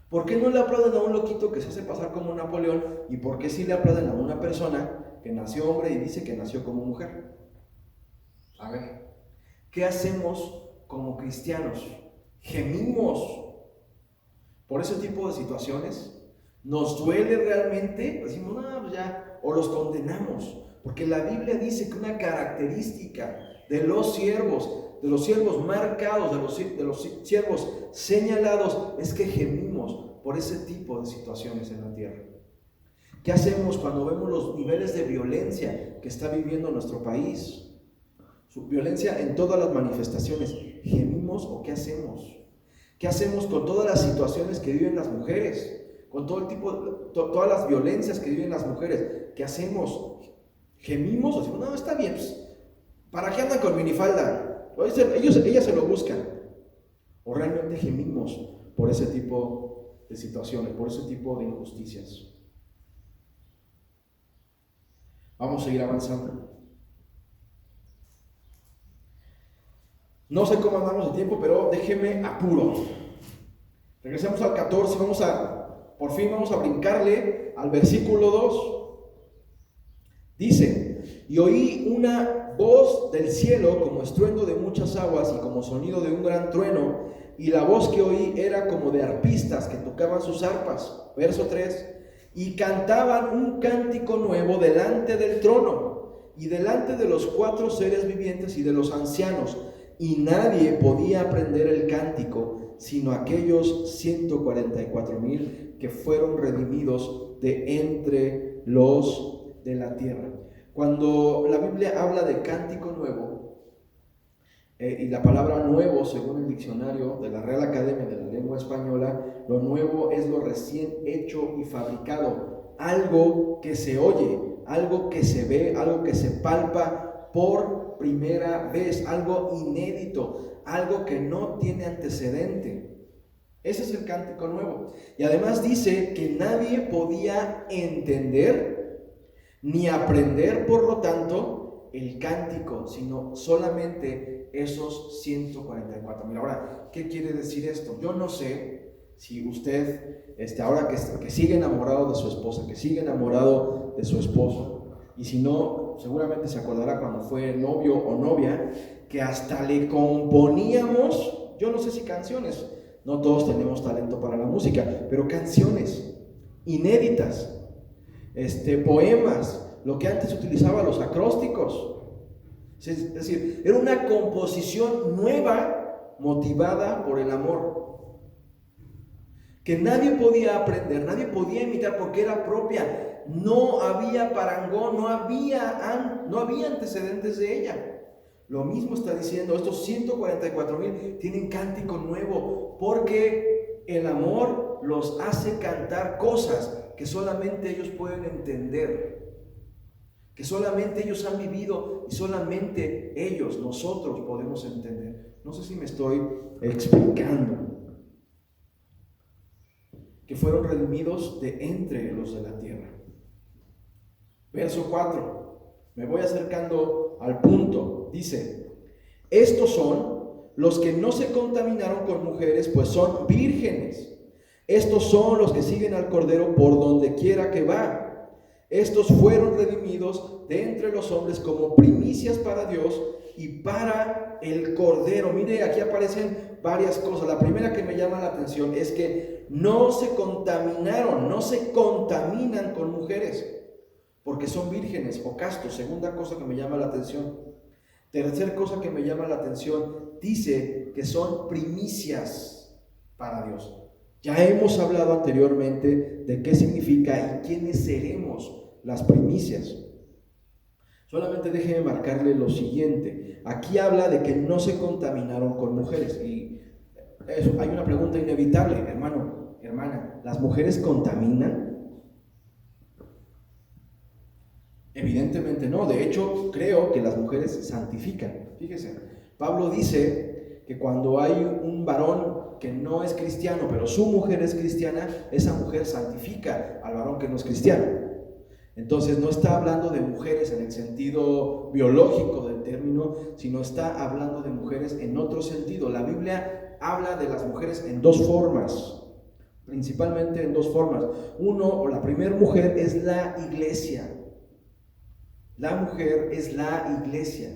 ¿Por qué no le aplauden a un loquito que se hace pasar como Napoleón? ¿Y por qué sí le aplauden a una persona que nació hombre y dice que nació como mujer? A ver, ¿qué hacemos como cristianos? ¿Gemimos por ese tipo de situaciones? ¿Nos duele realmente? Decimos: no, pues ya, o los condenamos. Porque la Biblia dice que una característica de los siervos marcados, de los siervos señalados, es que gemimos por ese tipo de situaciones en la tierra. ¿Qué hacemos cuando vemos los niveles de violencia que está viviendo nuestro país? Su violencia en todas las manifestaciones. ¿Gemimos o qué hacemos? ¿Qué hacemos con todas las situaciones que viven las mujeres? Con todas las violencias que viven las mujeres. ¿Qué hacemos? ¿Gemimos o decimos: no, está bien, pues, ¿Para qué andan con minifalda? Ellas se lo buscan. O realmente gemimos por ese tipo de situaciones, por ese tipo de injusticias. Vamos a seguir avanzando. No sé cómo andamos de tiempo, pero déjeme apuro. Regresemos al 14, por fin vamos a brincarle al versículo 2. Dice: y oí una voz del cielo como estruendo de muchas aguas y como sonido de un gran trueno, y la voz que oí era como de arpistas que tocaban sus arpas. Verso 3. Y cantaban un cántico nuevo delante del trono y delante de los 4 seres vivientes y de los ancianos, y nadie podía aprender el cántico sino aquellos 144,000 que fueron redimidos de entre los de la tierra. Cuando la Biblia habla de cántico nuevo, y la palabra nuevo, según el diccionario de la Real Academia de la Lengua Española, lo nuevo es lo recién hecho y fabricado, algo que se oye, algo que se ve, algo que se palpa por primera vez, algo inédito, algo que no tiene antecedente. Ese es el cántico nuevo. Y además dice que nadie podía entender ni aprender, por lo tanto, el cántico, sino solamente esos 144,000. Ahora, ¿qué quiere decir esto? Yo no sé si usted, ahora que sigue enamorado de su esposa, que sigue enamorado de su esposo, y si no, seguramente se acordará cuando fue novio o novia, que hasta le componíamos, yo no sé si canciones, no todos tenemos talento para la música, pero canciones inéditas, poemas, lo que antes utilizaba los acrósticos. Es decir, era una composición nueva motivada por el amor, que nadie podía aprender, nadie podía imitar porque era propia. No había parangón, no había antecedentes de ella. Lo mismo está diciendo, estos 144,000 tienen cántico nuevo porque el amor los hace cantar cosas que solamente ellos pueden entender, que solamente ellos han vivido y solamente ellos, nosotros podemos entender. No sé si me estoy explicando. Que fueron redimidos de entre los de la tierra. Verso 4. Me voy acercando al punto. Dice: estos son los que no se contaminaron con mujeres, pues son vírgenes. Estos son los que siguen al Cordero por donde quiera que va. Estos fueron redimidos de entre los hombres como primicias para Dios y para el Cordero. Mire, aquí aparecen varias cosas. La primera que me llama la atención es que no se contaminaron, no se contaminan con mujeres, porque son vírgenes o castos. Segunda cosa que me llama la atención. Tercer cosa que me llama la atención, dice que son primicias para Dios. Ya hemos hablado anteriormente de qué significa y quiénes seremos las primicias. Solamente déjeme marcarle lo siguiente. Aquí habla de que no se contaminaron con mujeres. Y eso, hay una pregunta inevitable, hermano, hermana. ¿Las mujeres contaminan? Evidentemente no. De hecho, creo que las mujeres santifican. Fíjese, Pablo dice que cuando hay un varón que no es cristiano, pero su mujer es cristiana, esa mujer santifica al varón que no es cristiano. Entonces no está hablando de mujeres en el sentido biológico del término, sino está hablando de mujeres en otro sentido. La Biblia habla de las mujeres en dos formas, principalmente en dos formas. Uno, o la primera mujer es la iglesia. La mujer es la iglesia.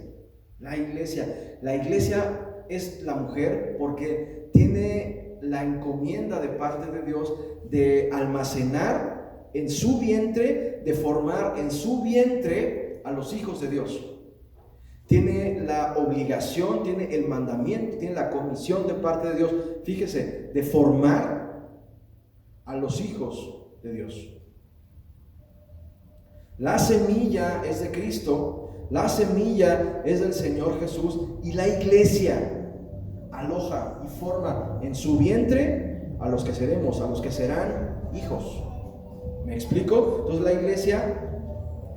La iglesia es la mujer porque tiene la encomienda de parte de Dios de almacenar en su vientre, de formar en su vientre a los hijos de Dios. Tiene la obligación, tiene el mandamiento, tiene la comisión de parte de Dios, fíjese, de formar a los hijos de Dios. La semilla es de Cristo, la semilla es del Señor Jesús, y la iglesia aloja y forma en su vientre a los que seremos, a los que serán hijos. ¿Me explico? Entonces la iglesia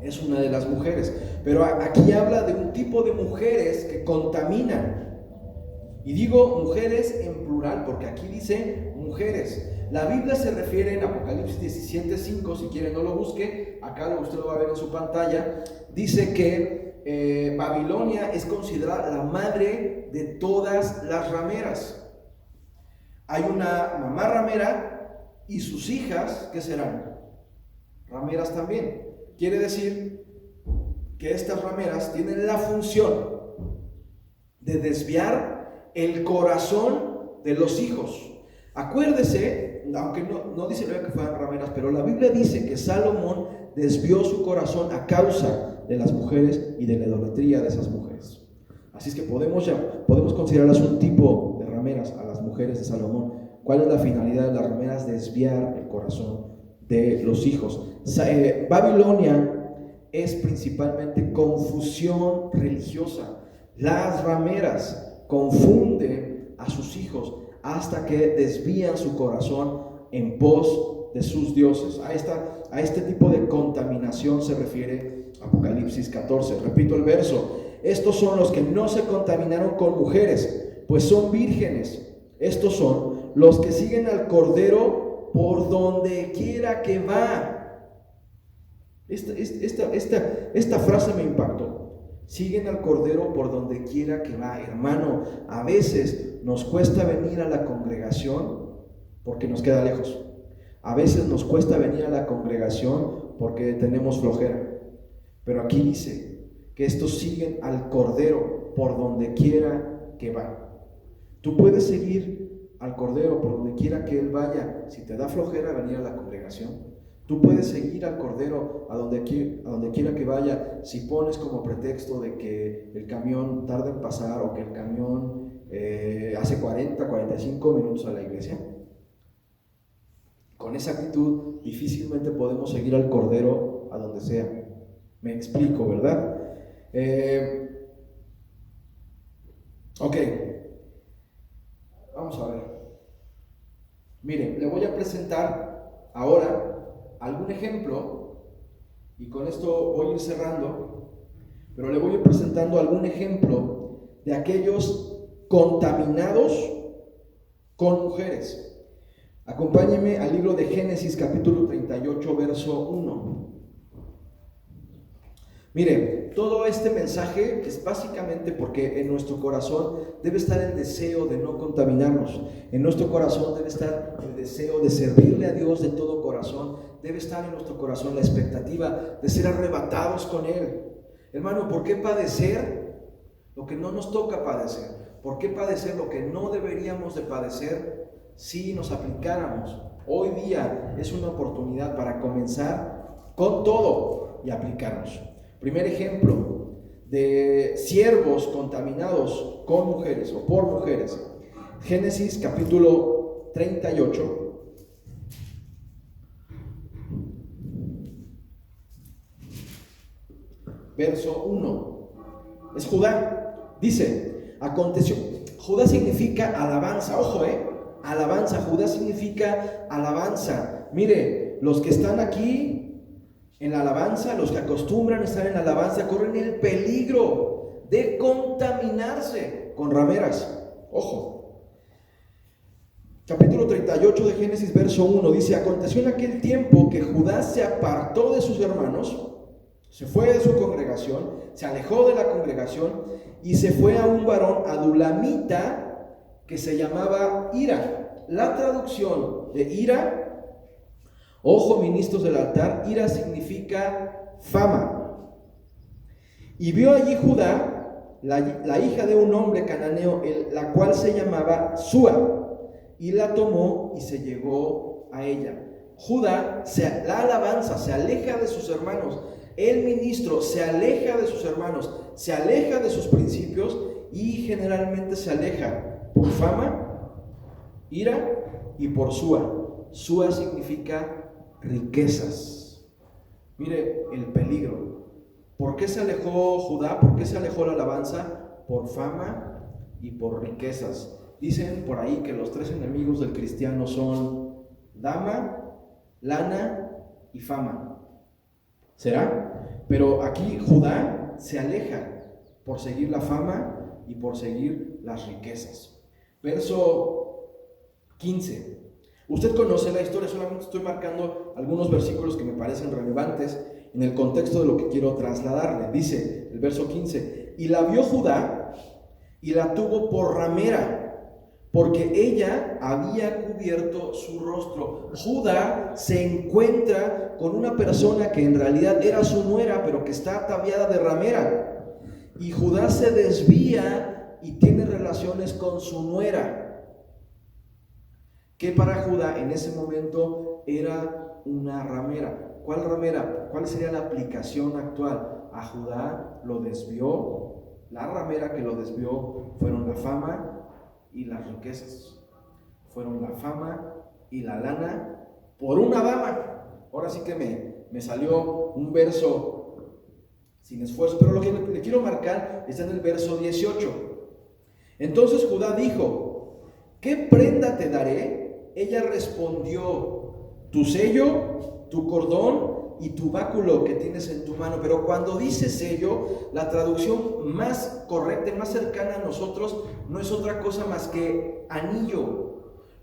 es una de las mujeres. Pero aquí habla de un tipo de mujeres que contaminan. Y digo mujeres en plural porque aquí dice mujeres. La Biblia se refiere en Apocalipsis 17:5, si quieren no lo busque, acá usted lo va a ver en su pantalla. Dice que Babilonia es considerada la madre de todas las rameras. Hay una mamá ramera y sus hijas, ¿qué serán? Rameras también. Quiere decir que estas rameras tienen la función de desviar el corazón de los hijos. Acuérdese, aunque no dice que fueran rameras, pero la Biblia dice que Salomón desvió su corazón a causa de las mujeres y de la idolatría de esas mujeres. Así es que podemos considerarlas un tipo de rameras a las mujeres de Salomón. ¿Cuál es la finalidad de las rameras? Desviar el corazón de los hijos. Babilonia es principalmente confusión religiosa. Las rameras confunden a sus hijos hasta que desvían su corazón en pos de sus dioses. A este tipo de contaminación se refiere Apocalipsis 14. Repito el verso: estos son los que no se contaminaron con mujeres, pues son vírgenes. Estos son los que siguen al Cordero por donde quiera que va. Esta frase me impactó. Siguen al Cordero por donde quiera que va. Hermano, a veces nos cuesta venir a la congregación porque nos queda lejos. A veces nos cuesta venir a la congregación porque tenemos flojera. Pero aquí dice que estos siguen al Cordero por donde quiera que va. Tú puedes seguir al Cordero por donde quiera que Él vaya si te da flojera venir a la congregación. Tú puedes seguir al Cordero a donde quiera que vaya si pones como pretexto de que el camión tarda en pasar o que el camión hace 45 minutos a la iglesia. Con esa actitud difícilmente podemos seguir al Cordero a donde sea. Me explico, ¿verdad? Ok, vamos a ver. Miren, le voy a presentar ahora algún ejemplo, y con esto voy a ir cerrando, pero le voy a ir presentando algún ejemplo de aquellos contaminados con mujeres. Acompáñenme al libro de Génesis capítulo 38, verso 1. Mire, todo este mensaje es básicamente porque en nuestro corazón debe estar el deseo de no contaminarnos. En nuestro corazón debe estar el deseo de servirle a Dios de todo corazón. Debe estar en nuestro corazón la expectativa de ser arrebatados con Él. Hermano, ¿por qué padecer lo que no nos toca padecer? ¿Por qué padecer lo que no deberíamos de padecer si nos aplicáramos? Hoy día es una oportunidad para comenzar con todo y aplicarnos. Primer ejemplo de siervos contaminados con mujeres o por mujeres. Génesis capítulo 38. Verso 1. Es Judá. Dice, aconteció. Judá significa alabanza. Ojo, alabanza. Judá significa alabanza. Mire, los que están aquí en la alabanza, los que acostumbran estar en la alabanza, corren el peligro de contaminarse con rameras. Ojo. Capítulo 38 de Génesis, verso 1, dice: aconteció en aquel tiempo que Judá se apartó de sus hermanos, se fue de su congregación, se alejó de la congregación y se fue a un varón adulamita que se llamaba Hira. La traducción de Hira, ojo, ministros del altar, Hira significa fama. Y vio allí Judá la hija de un hombre cananeo, la cual se llamaba Súa, y la tomó y se llegó a ella. Judá, la alabanza, se aleja de sus hermanos. El ministro se aleja de sus hermanos, se aleja de sus principios y generalmente se aleja por fama, ira y por Súa. Súa significa riquezas. Mire el peligro. ¿Por qué se alejó Judá? ¿Por qué se alejó la alabanza? Por fama y por riquezas. Dicen por ahí que los tres enemigos del cristiano son dama, lana y fama. ¿Será? Pero aquí Judá se aleja por seguir la fama y por seguir las riquezas. Verso 15. Usted conoce la historia, solamente estoy marcando algunos versículos que me parecen relevantes en el contexto de lo que quiero trasladarle. Dice el verso 15: y la vio Judá y la tuvo por ramera, porque ella había cubierto su rostro. Judá se encuentra con una persona que en realidad era su nuera, pero que está ataviada de ramera. Y Judá se desvía y tiene relaciones con su nuera, que para Judá en ese momento era una ramera. ¿Cuál ramera? ¿Cuál sería la aplicación actual? A Judá lo desvió. La ramera que lo desvió fueron la fama y las riquezas. Fueron la fama y la lana por una dama. Ahora sí que me salió un verso sin esfuerzo, pero lo que le quiero marcar está en el verso 18. Entonces Judá dijo: ¿qué prenda te daré? Ella respondió: tu sello, tu cordón y tu báculo que tienes en tu mano. Pero cuando dice sello, la traducción más correcta y más cercana a nosotros no es otra cosa más que anillo.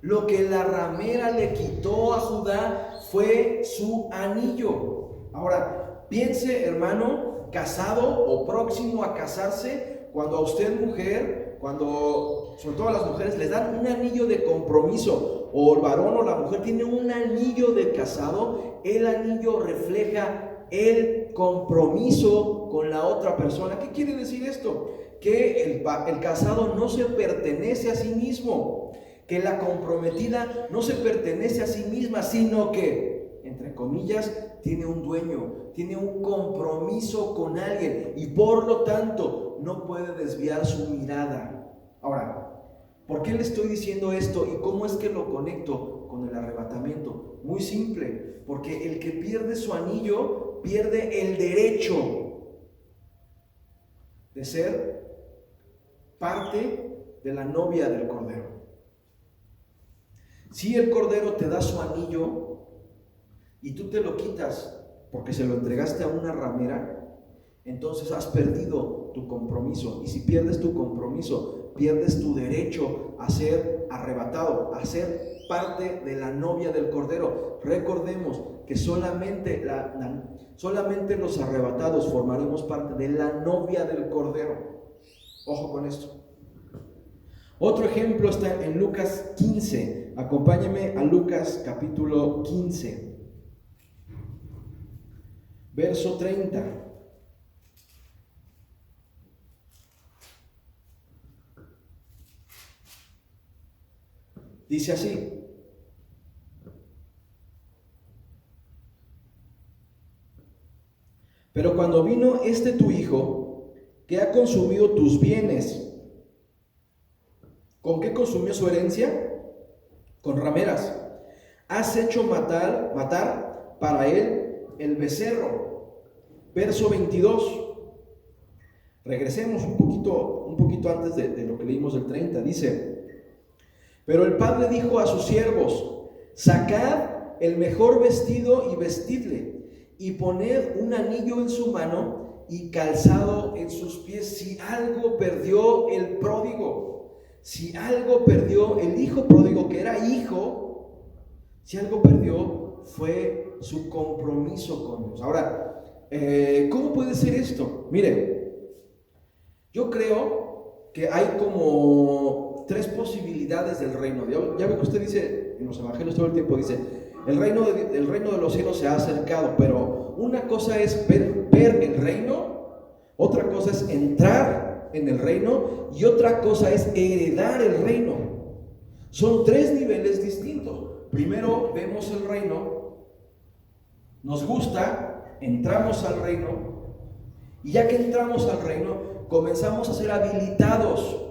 Lo que la ramera le quitó a Judá fue su anillo. Ahora, piense, hermano, casado o próximo a casarse, cuando a usted, mujer, cuando, sobre todo a las mujeres, les dan un anillo de compromiso, o el varón o la mujer tiene un anillo de casado, el anillo refleja el compromiso con la otra persona. ¿Qué quiere decir esto? Que el casado no se pertenece a sí mismo, que la comprometida no se pertenece a sí misma, sino que, entre comillas, tiene un dueño, tiene un compromiso con alguien y por lo tanto no puede desviar su mirada. Ahora, ¿por qué le estoy diciendo esto y cómo es que lo conecto con el arrebatamiento? Muy simple, porque el que pierde su anillo pierde el derecho de ser parte de la novia del Cordero. Si el Cordero te da su anillo y tú te lo quitas porque se lo entregaste a una ramera, entonces has perdido tu compromiso. Y si pierdes tu compromiso, pierdes tu derecho a ser arrebatado, a ser parte de la novia del Cordero. Recordemos que solamente los arrebatados formaremos parte de la novia del Cordero. Ojo con esto. Otro ejemplo está en Lucas 15. Acompáñeme a Lucas capítulo 15, verso 30. Dice así: pero cuando vino tu hijo, que ha consumido tus bienes. ¿Con qué consumió su herencia? Con rameras. Has hecho matar para él el becerro. Verso 22. Regresemos un poquito antes de lo que leímos del 30. Dice: pero el padre dijo a sus siervos: sacad el mejor vestido y vestidle, y poned un anillo en su mano y calzado en sus pies. Si algo perdió el pródigo, si algo perdió el hijo pródigo, que era hijo, si algo perdió fue su compromiso con Dios. Ahora, ¿cómo puede ser esto? Mire, yo creo que hay como 3 posibilidades del reino. Ya ve que usted dice, en los evangelios todo el tiempo dice, el reino de los cielos se ha acercado, pero una cosa es ver el reino, otra cosa es entrar en el reino y otra cosa es heredar el reino. Son 3 niveles distintos. Primero vemos el reino, nos gusta, entramos al reino, y ya que entramos al reino, comenzamos a ser habilitados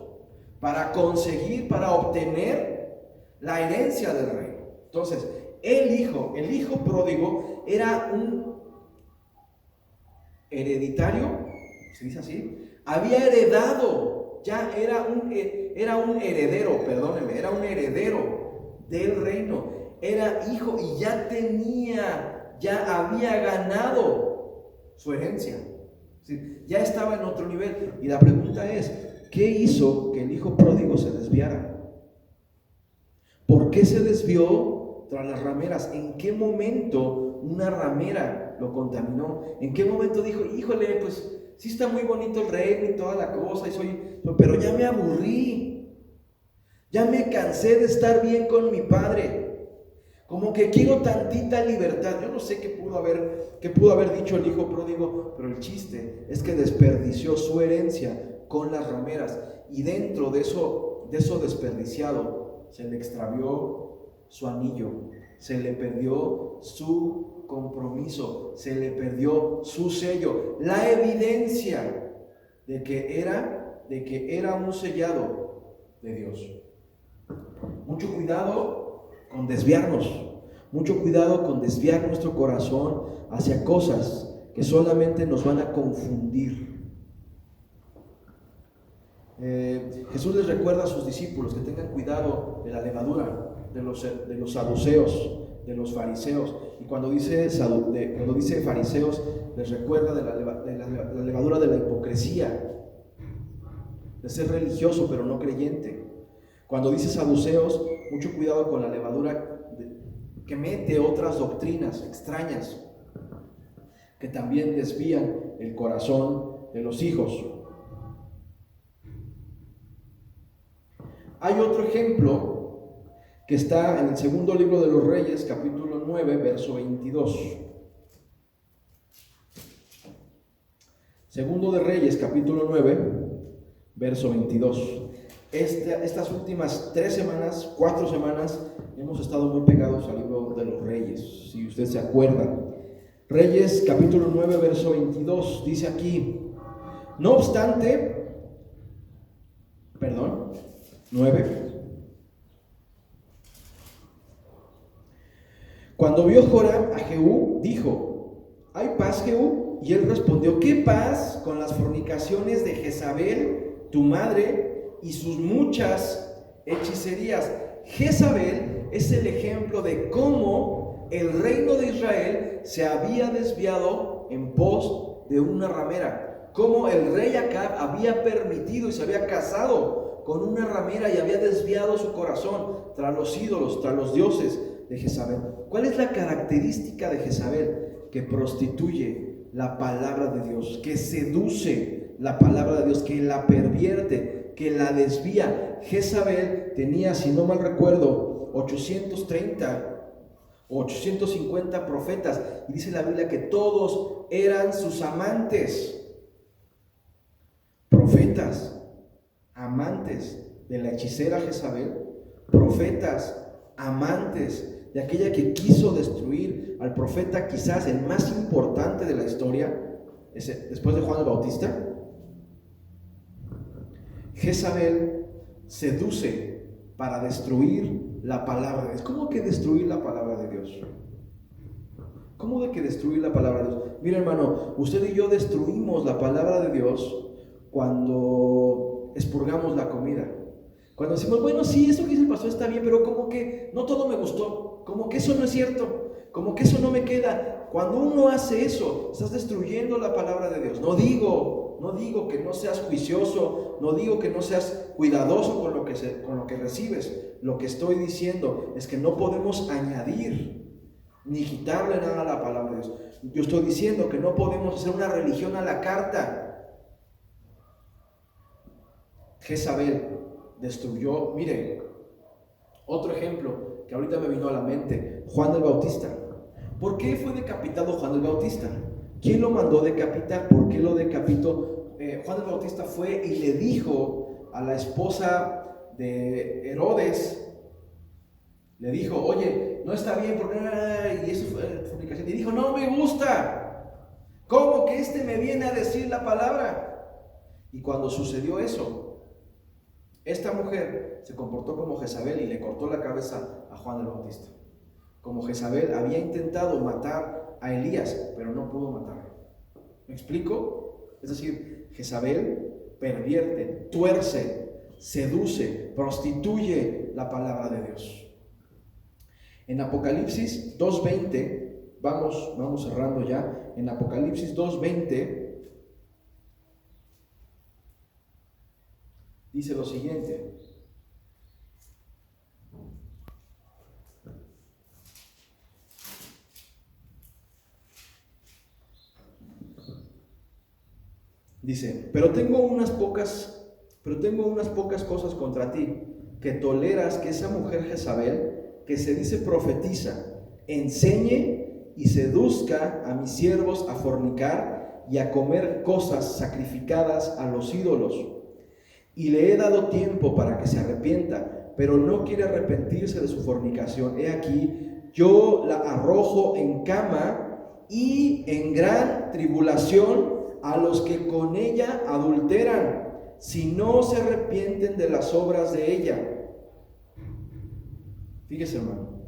para conseguir, para obtener la herencia del reino. Entonces, el hijo pródigo era un hereditario, ¿se dice así? Había heredado, ya era un heredero, perdónenme, era un heredero del reino, era hijo y ya había ganado su herencia. ¿Sí? Ya estaba en otro nivel. Y la pregunta es, ¿qué hizo que el hijo pródigo se desviara? ¿Por qué se desvió tras las rameras? ¿En qué momento una ramera lo contaminó? ¿En qué momento dijo, híjole, pues sí está muy bonito el reino y toda la cosa, pero ya me aburrí, ya me cansé de estar bien con mi padre, como que quiero tantita libertad? Yo no sé qué pudo haber dicho el hijo pródigo, pero el chiste es que desperdició su herencia con las rameras, y dentro de eso desperdiciado, se le extravió su anillo, se le perdió su compromiso, se le perdió su sello, la evidencia de que era un sellado de Dios. Mucho cuidado con desviarnos, mucho cuidado con desviar nuestro corazón hacia cosas que solamente nos van a confundir. Jesús les recuerda a sus discípulos que tengan cuidado de la levadura, de los saduceos, de los fariseos. Y cuando dice fariseos, les recuerda de la levadura de la hipocresía, de ser religioso pero no creyente. Cuando dice saduceos, mucho cuidado con la levadura que mete otras doctrinas extrañas que también desvían el corazón de los hijos. Hay otro ejemplo que está en el segundo libro de los Reyes, capítulo 9, verso 22. Segundo de Reyes, capítulo 9, verso 22. Estas últimas 4 semanas, hemos estado muy pegados al libro de los Reyes, si usted se acuerda. Reyes, capítulo 9, verso 22, dice aquí, no obstante, 9. Cuando vio Joram a Jehú, dijo, ¿hay paz, Jehú? Y él respondió, ¿qué paz con las fornicaciones de Jezabel, tu madre, y sus muchas hechicerías? Jezabel es el ejemplo de cómo el reino de Israel se había desviado en pos de una ramera, cómo el rey Acab había permitido y se había casado con una ramera y había desviado su corazón tras los ídolos, tras los dioses de Jezabel. ¿Cuál es la característica de Jezabel? Que prostituye la palabra de Dios, que seduce la palabra de Dios, que la pervierte, que la desvía. Jezabel tenía, si no mal recuerdo, 830 o 850 profetas, y dice la Biblia que todos eran sus amantes. Profetas, amantes de la hechicera Jezabel, profetas, amantes de aquella que quiso destruir al profeta quizás el más importante de la historia, después de Juan el Bautista. Jezabel seduce para destruir la palabra de Dios. ¿Cómo que destruir la palabra de Dios? ¿Cómo de que destruir la palabra de Dios? Mira, hermano, usted y yo destruimos la palabra de Dios cuando expurgamos la comida. Cuando decimos, bueno, sí, eso que dice el pastor está bien, pero como que no todo me gustó, como que eso no es cierto, como que eso no me queda. Cuando uno hace eso, estás destruyendo la palabra de Dios. No digo que no seas juicioso, no digo que no seas cuidadoso con lo que recibes. Lo que estoy diciendo es que no podemos añadir ni quitarle nada a la palabra de Dios. Yo estoy diciendo que no podemos hacer una religión a la carta. Jezabel destruyó, mire, otro ejemplo que ahorita me vino a la mente, Juan el Bautista. ¿Por qué fue decapitado Juan el Bautista? ¿Quién lo mandó decapitar? ¿Por qué lo decapitó? Juan el Bautista fue y le dijo a la esposa de Herodes, le dijo, oye, no está bien, y eso fue fornicación. Y dijo, no me gusta. ¿Cómo que me viene a decir la palabra? Y cuando sucedió eso, esta mujer se comportó como Jezabel y le cortó la cabeza a Juan el Bautista. Como Jezabel había intentado matar a Elías, pero no pudo matarlo. ¿Me explico? Es decir, Jezabel pervierte, tuerce, seduce, prostituye la palabra de Dios. En Apocalipsis 2:20 vamos cerrando ya. En Apocalipsis 2:20 dice lo siguiente. Dice, pero tengo unas pocas cosas contra ti, que toleras que esa mujer Jezabel, que se dice profetiza, enseñe y seduzca a mis siervos a fornicar y a comer cosas sacrificadas a los ídolos. Y le he dado tiempo para que se arrepienta, pero no quiere arrepentirse de su fornicación. He aquí, yo la arrojo en cama y en gran tribulación a los que con ella adulteran, si no se arrepienten de las obras de ella. Fíjese, hermano,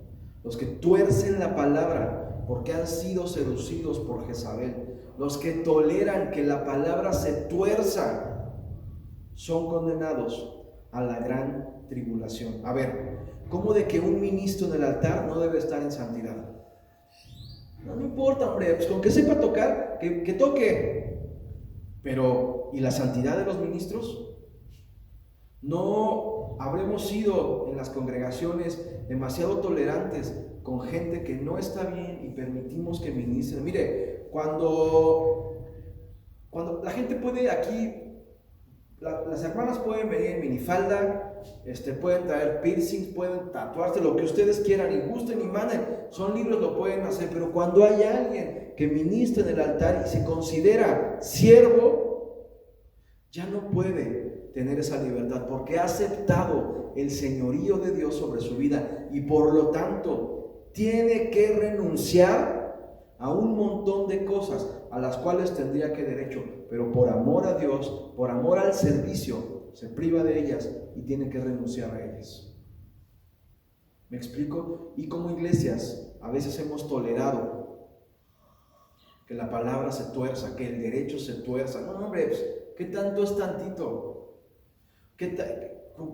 los que tuercen la palabra porque han sido seducidos por Jezabel, los que toleran que la palabra se tuerza, son condenados a la gran tribulación. A ver, ¿cómo de que un ministro en el altar no debe estar en santidad? No importa, hombre, pues con que sepa tocar, que toque. Pero, ¿y la santidad de los ministros? ¿No habremos sido en las congregaciones demasiado tolerantes con gente que no está bien y permitimos que ministren? Mire, cuando la gente puede aquí, las hermanas pueden venir en minifalda, pueden traer piercings, pueden tatuarse, lo que ustedes quieran y gusten y manden, son libres, lo pueden hacer, pero cuando hay alguien que ministra en el altar y se considera siervo, ya no puede tener esa libertad porque ha aceptado el señorío de Dios sobre su vida y por lo tanto tiene que renunciar a un montón de cosas a las cuales tendría que derecho, pero por amor a Dios, por amor al servicio, se priva de ellas y tiene que renunciar a ellas. ¿Me explico? Y como iglesias a veces hemos tolerado que la palabra se tuerza, que el derecho se tuerza. No, hombre, pues, ¿qué tanto es tantito?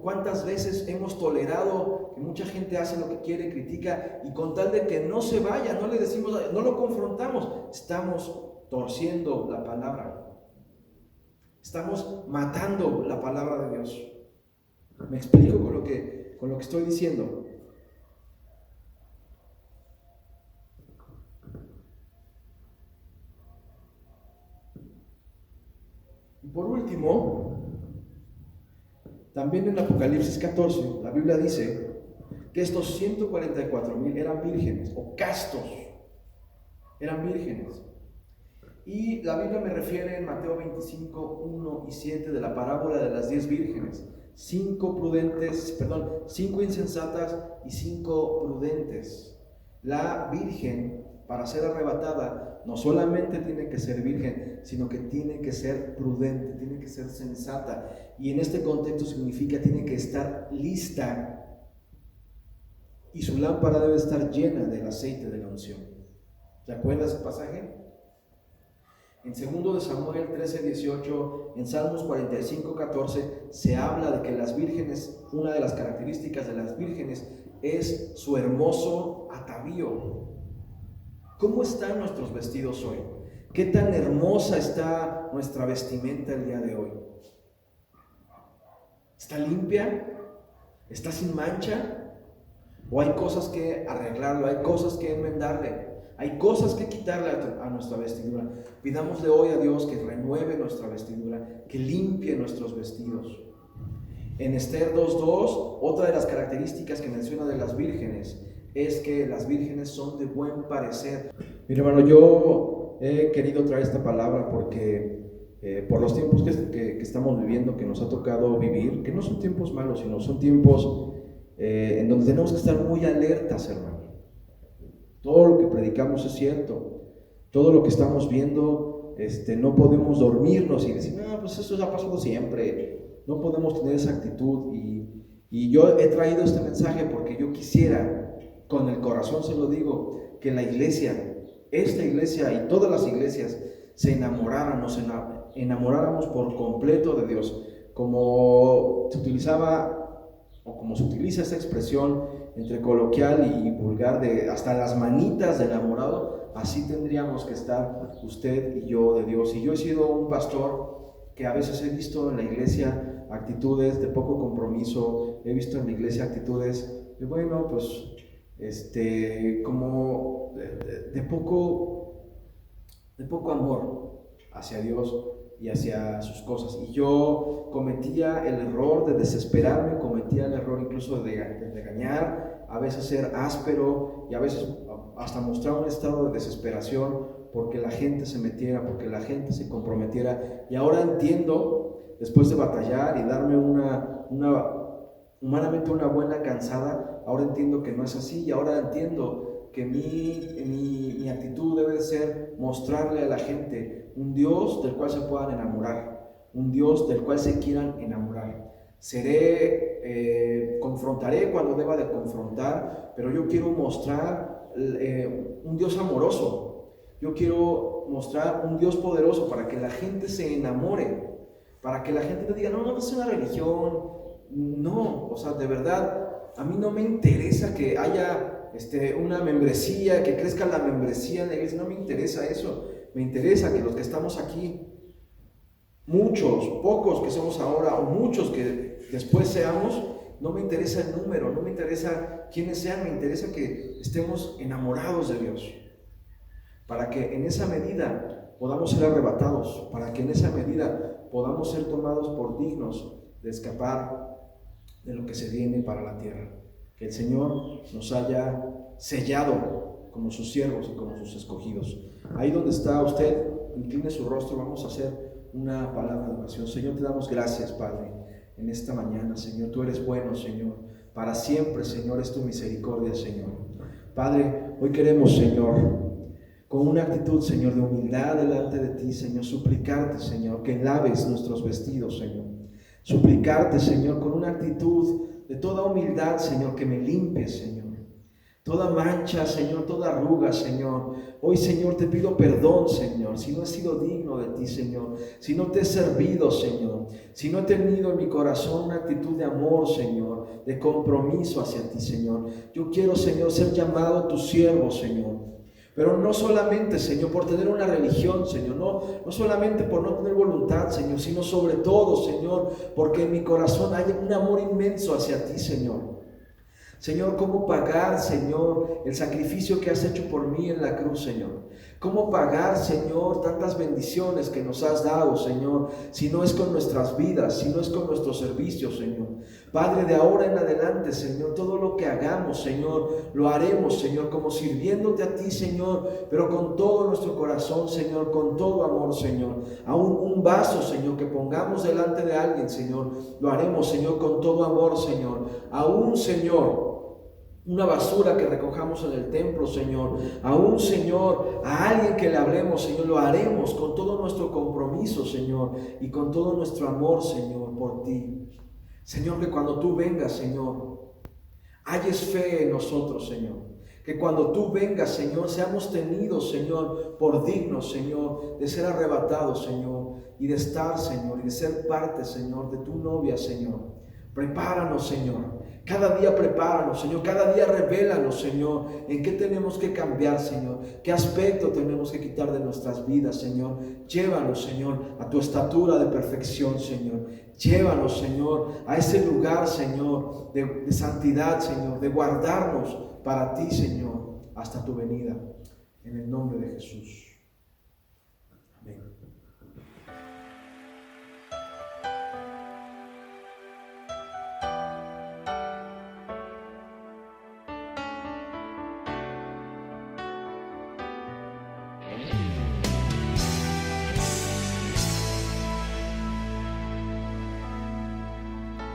¿Cuántas veces hemos tolerado que mucha gente hace lo que quiere, critica, y con tal de que no se vaya, no le decimos, no lo confrontamos, estamos torciendo la palabra, estamos matando la palabra de Dios? ¿Me explico con lo que estoy diciendo? Y por último, también en Apocalipsis 14, la Biblia dice que estos 144,000 eran vírgenes o castos, eran vírgenes. Y la Biblia me refiere en Mateo 25, 1 y 7 de la parábola de las 10 vírgenes. 5 insensatas y 5 prudentes. La virgen, para ser arrebatada, no solamente tiene que ser virgen, sino que tiene que ser prudente, tiene que ser sensata. Y en este contexto significa tiene que estar lista y su lámpara debe estar llena del aceite de la unción. ¿Te acuerdas ese pasaje? En 2 de Samuel 13:18, en Salmos 45:14, se habla de que las vírgenes, una de las características de las vírgenes es su hermoso atavío. ¿Cómo están nuestros vestidos hoy? ¿Qué tan hermosa está nuestra vestimenta el día de hoy? ¿Está limpia? ¿Está sin mancha? ¿O hay cosas que arreglarlo? ¿Hay cosas que enmendarle? ¿Hay cosas que quitarle a nuestra vestidura? Pidámosle hoy a Dios que renueve nuestra vestidura, que limpie nuestros vestidos. En Esther 2:2, otra de las características que menciona de las vírgenes es que las vírgenes son de buen parecer. Mira, hermano, yo he querido traer esta palabra porque por los tiempos que estamos viviendo, que nos ha tocado vivir, que no son tiempos malos, sino son tiempos en donde tenemos que estar muy alertas, hermano. Todo lo que predicamos es cierto, todo lo que estamos viendo, no podemos dormirnos y decir, no, pues eso ya ha pasado siempre. No podemos tener esa actitud y yo he traído este mensaje porque yo quisiera, con el corazón se lo digo, que la iglesia, esta iglesia y todas las iglesias se enamoráramos por completo de Dios, como se utilizaba o como se utiliza esta expresión entre coloquial y vulgar, de hasta las manitas de enamorado, así tendríamos que estar usted y yo de Dios. Y yo he sido un pastor que a veces he visto en la iglesia actitudes de poco compromiso, he visto en la iglesia actitudes de, bueno, pues, como de poco amor hacia Dios y hacia sus cosas. Y yo cometía el error de desesperarme, cometía el error incluso de regañar, a veces ser áspero y a veces hasta mostrar un estado de desesperación porque la gente se metiera, porque la gente se comprometiera. Y ahora entiendo, después de batallar y darme humanamente una buena cansada, ahora entiendo que no es así, y ahora entiendo que mi actitud debe ser mostrarle a la gente un Dios del cual se puedan enamorar, un Dios del cual se quieran enamorar. Confrontaré cuando deba de confrontar, pero yo quiero mostrar un Dios amoroso. Yo quiero mostrar un Dios poderoso para que la gente se enamore, para que la gente no diga, no es una religión, no, o sea, de verdad, a mí no me interesa que haya una membresía, que crezca la membresía en la iglesia, no me interesa eso. Me interesa que los que estamos aquí, muchos, pocos que somos ahora o muchos que después seamos, no me interesa el número, no me interesa quiénes sean, me interesa que estemos enamorados de Dios, para que en esa medida podamos ser arrebatados, para que en esa medida podamos ser tomados por dignos de escapar de lo que se viene para la tierra. Que el Señor nos haya sellado como sus siervos y como sus escogidos. Ahí donde está usted, incline su rostro, vamos a hacer una palabra de oración. Señor, te damos gracias, Padre, en esta mañana, Señor. Tú eres bueno, Señor. Para siempre, Señor, es tu misericordia, Señor. Padre, hoy queremos, Señor, con una actitud, Señor, de humildad delante de ti, Señor, suplicarte, Señor, que laves nuestros vestidos, Señor. Suplicarte, Señor, con una actitud de toda humildad, Señor, que me limpies, Señor. Toda mancha, Señor, toda arruga, Señor. Hoy, Señor, te pido perdón, Señor, si no he sido digno de ti, Señor. Si no te he servido, Señor. Si no he tenido en mi corazón una actitud de amor, Señor, de compromiso hacia ti, Señor. Yo quiero, Señor, ser llamado tu siervo, Señor. Pero no solamente, Señor, por tener una religión, Señor, no solamente por no tener voluntad, Señor, sino sobre todo, Señor, porque en mi corazón hay un amor inmenso hacia ti, Señor. Señor, ¿cómo pagar, Señor, el sacrificio que has hecho por mí en la cruz, Señor? ¿Cómo pagar, Señor, tantas bendiciones que nos has dado, Señor, si no es con nuestras vidas, si no es con nuestros servicios, Señor? Padre, de ahora en adelante, Señor, todo lo que hagamos, Señor, lo haremos, Señor, como sirviéndote a ti, Señor, pero con todo nuestro corazón, Señor, con todo amor, Señor. Aún un vaso, Señor, que pongamos delante de alguien, Señor, lo haremos, Señor, con todo amor, Señor. Aún, Señor, una basura que recojamos en el templo, Señor, aún, Señor, a alguien que le hablemos, Señor, lo haremos con todo nuestro compromiso, Señor, y con todo nuestro amor, Señor, por ti. Señor, que cuando tú vengas, Señor, halles fe en nosotros, Señor. Que cuando tú vengas, Señor, seamos tenidos, Señor, por dignos, Señor, de ser arrebatados, Señor, y de estar, Señor, y de ser parte, Señor, de tu novia, Señor. Prepáranos, Señor. Cada día prepáranos, Señor. Cada día revélanos, Señor, en qué tenemos que cambiar, Señor. Qué aspecto tenemos que quitar de nuestras vidas, Señor. Llévanos, Señor, a tu estatura de perfección, Señor. Llévanos, Señor, a ese lugar, Señor, de santidad, Señor, de guardarnos para ti, Señor, hasta tu venida. En el nombre de Jesús. Amén.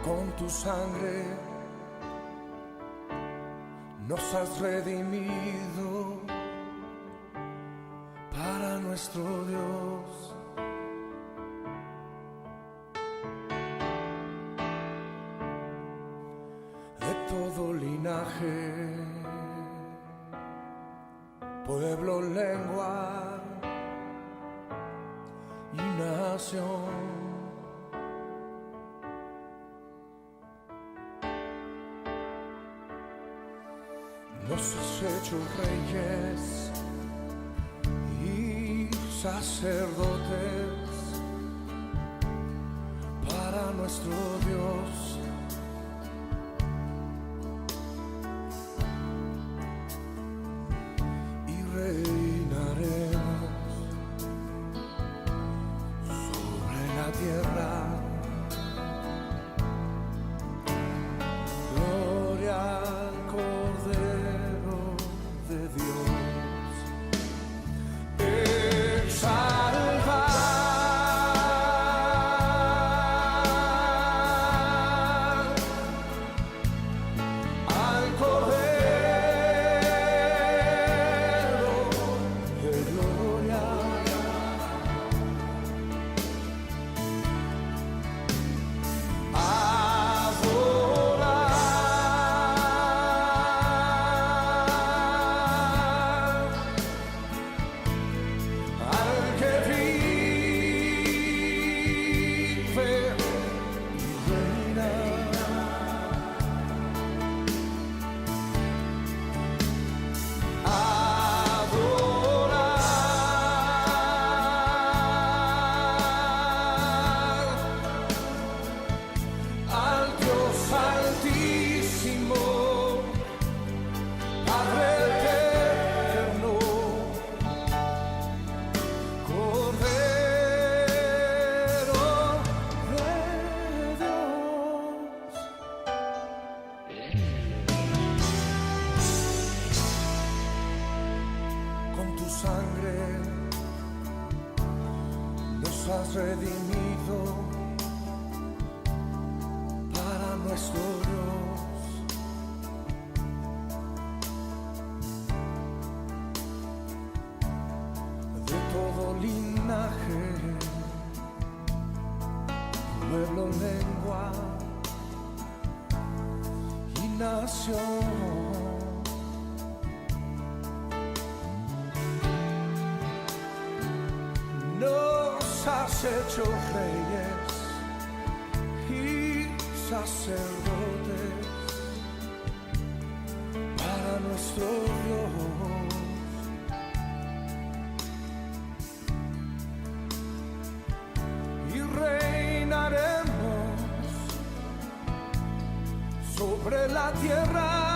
Con tu sangre nos has redimido para nuestro Dios. De todo linaje, pueblo, lengua y nación. Nos has hecho reyes y sacerdotes para nuestro Dios. Y reinaremos sobre la tierra. Gloria al Cordero de Dios. Exaltar al Cordero de gloria. Al que vive y reina, adorar al Dios Altísimo, Padre eterno, Cordero de Dios. Con tu sangre nos has redimido para nuestro Dios. De todo linaje, pueblo, lengua y nación. Nos has hecho reyes y sacerdotes para nuestro Dios. Y reinaremos sobre la tierra.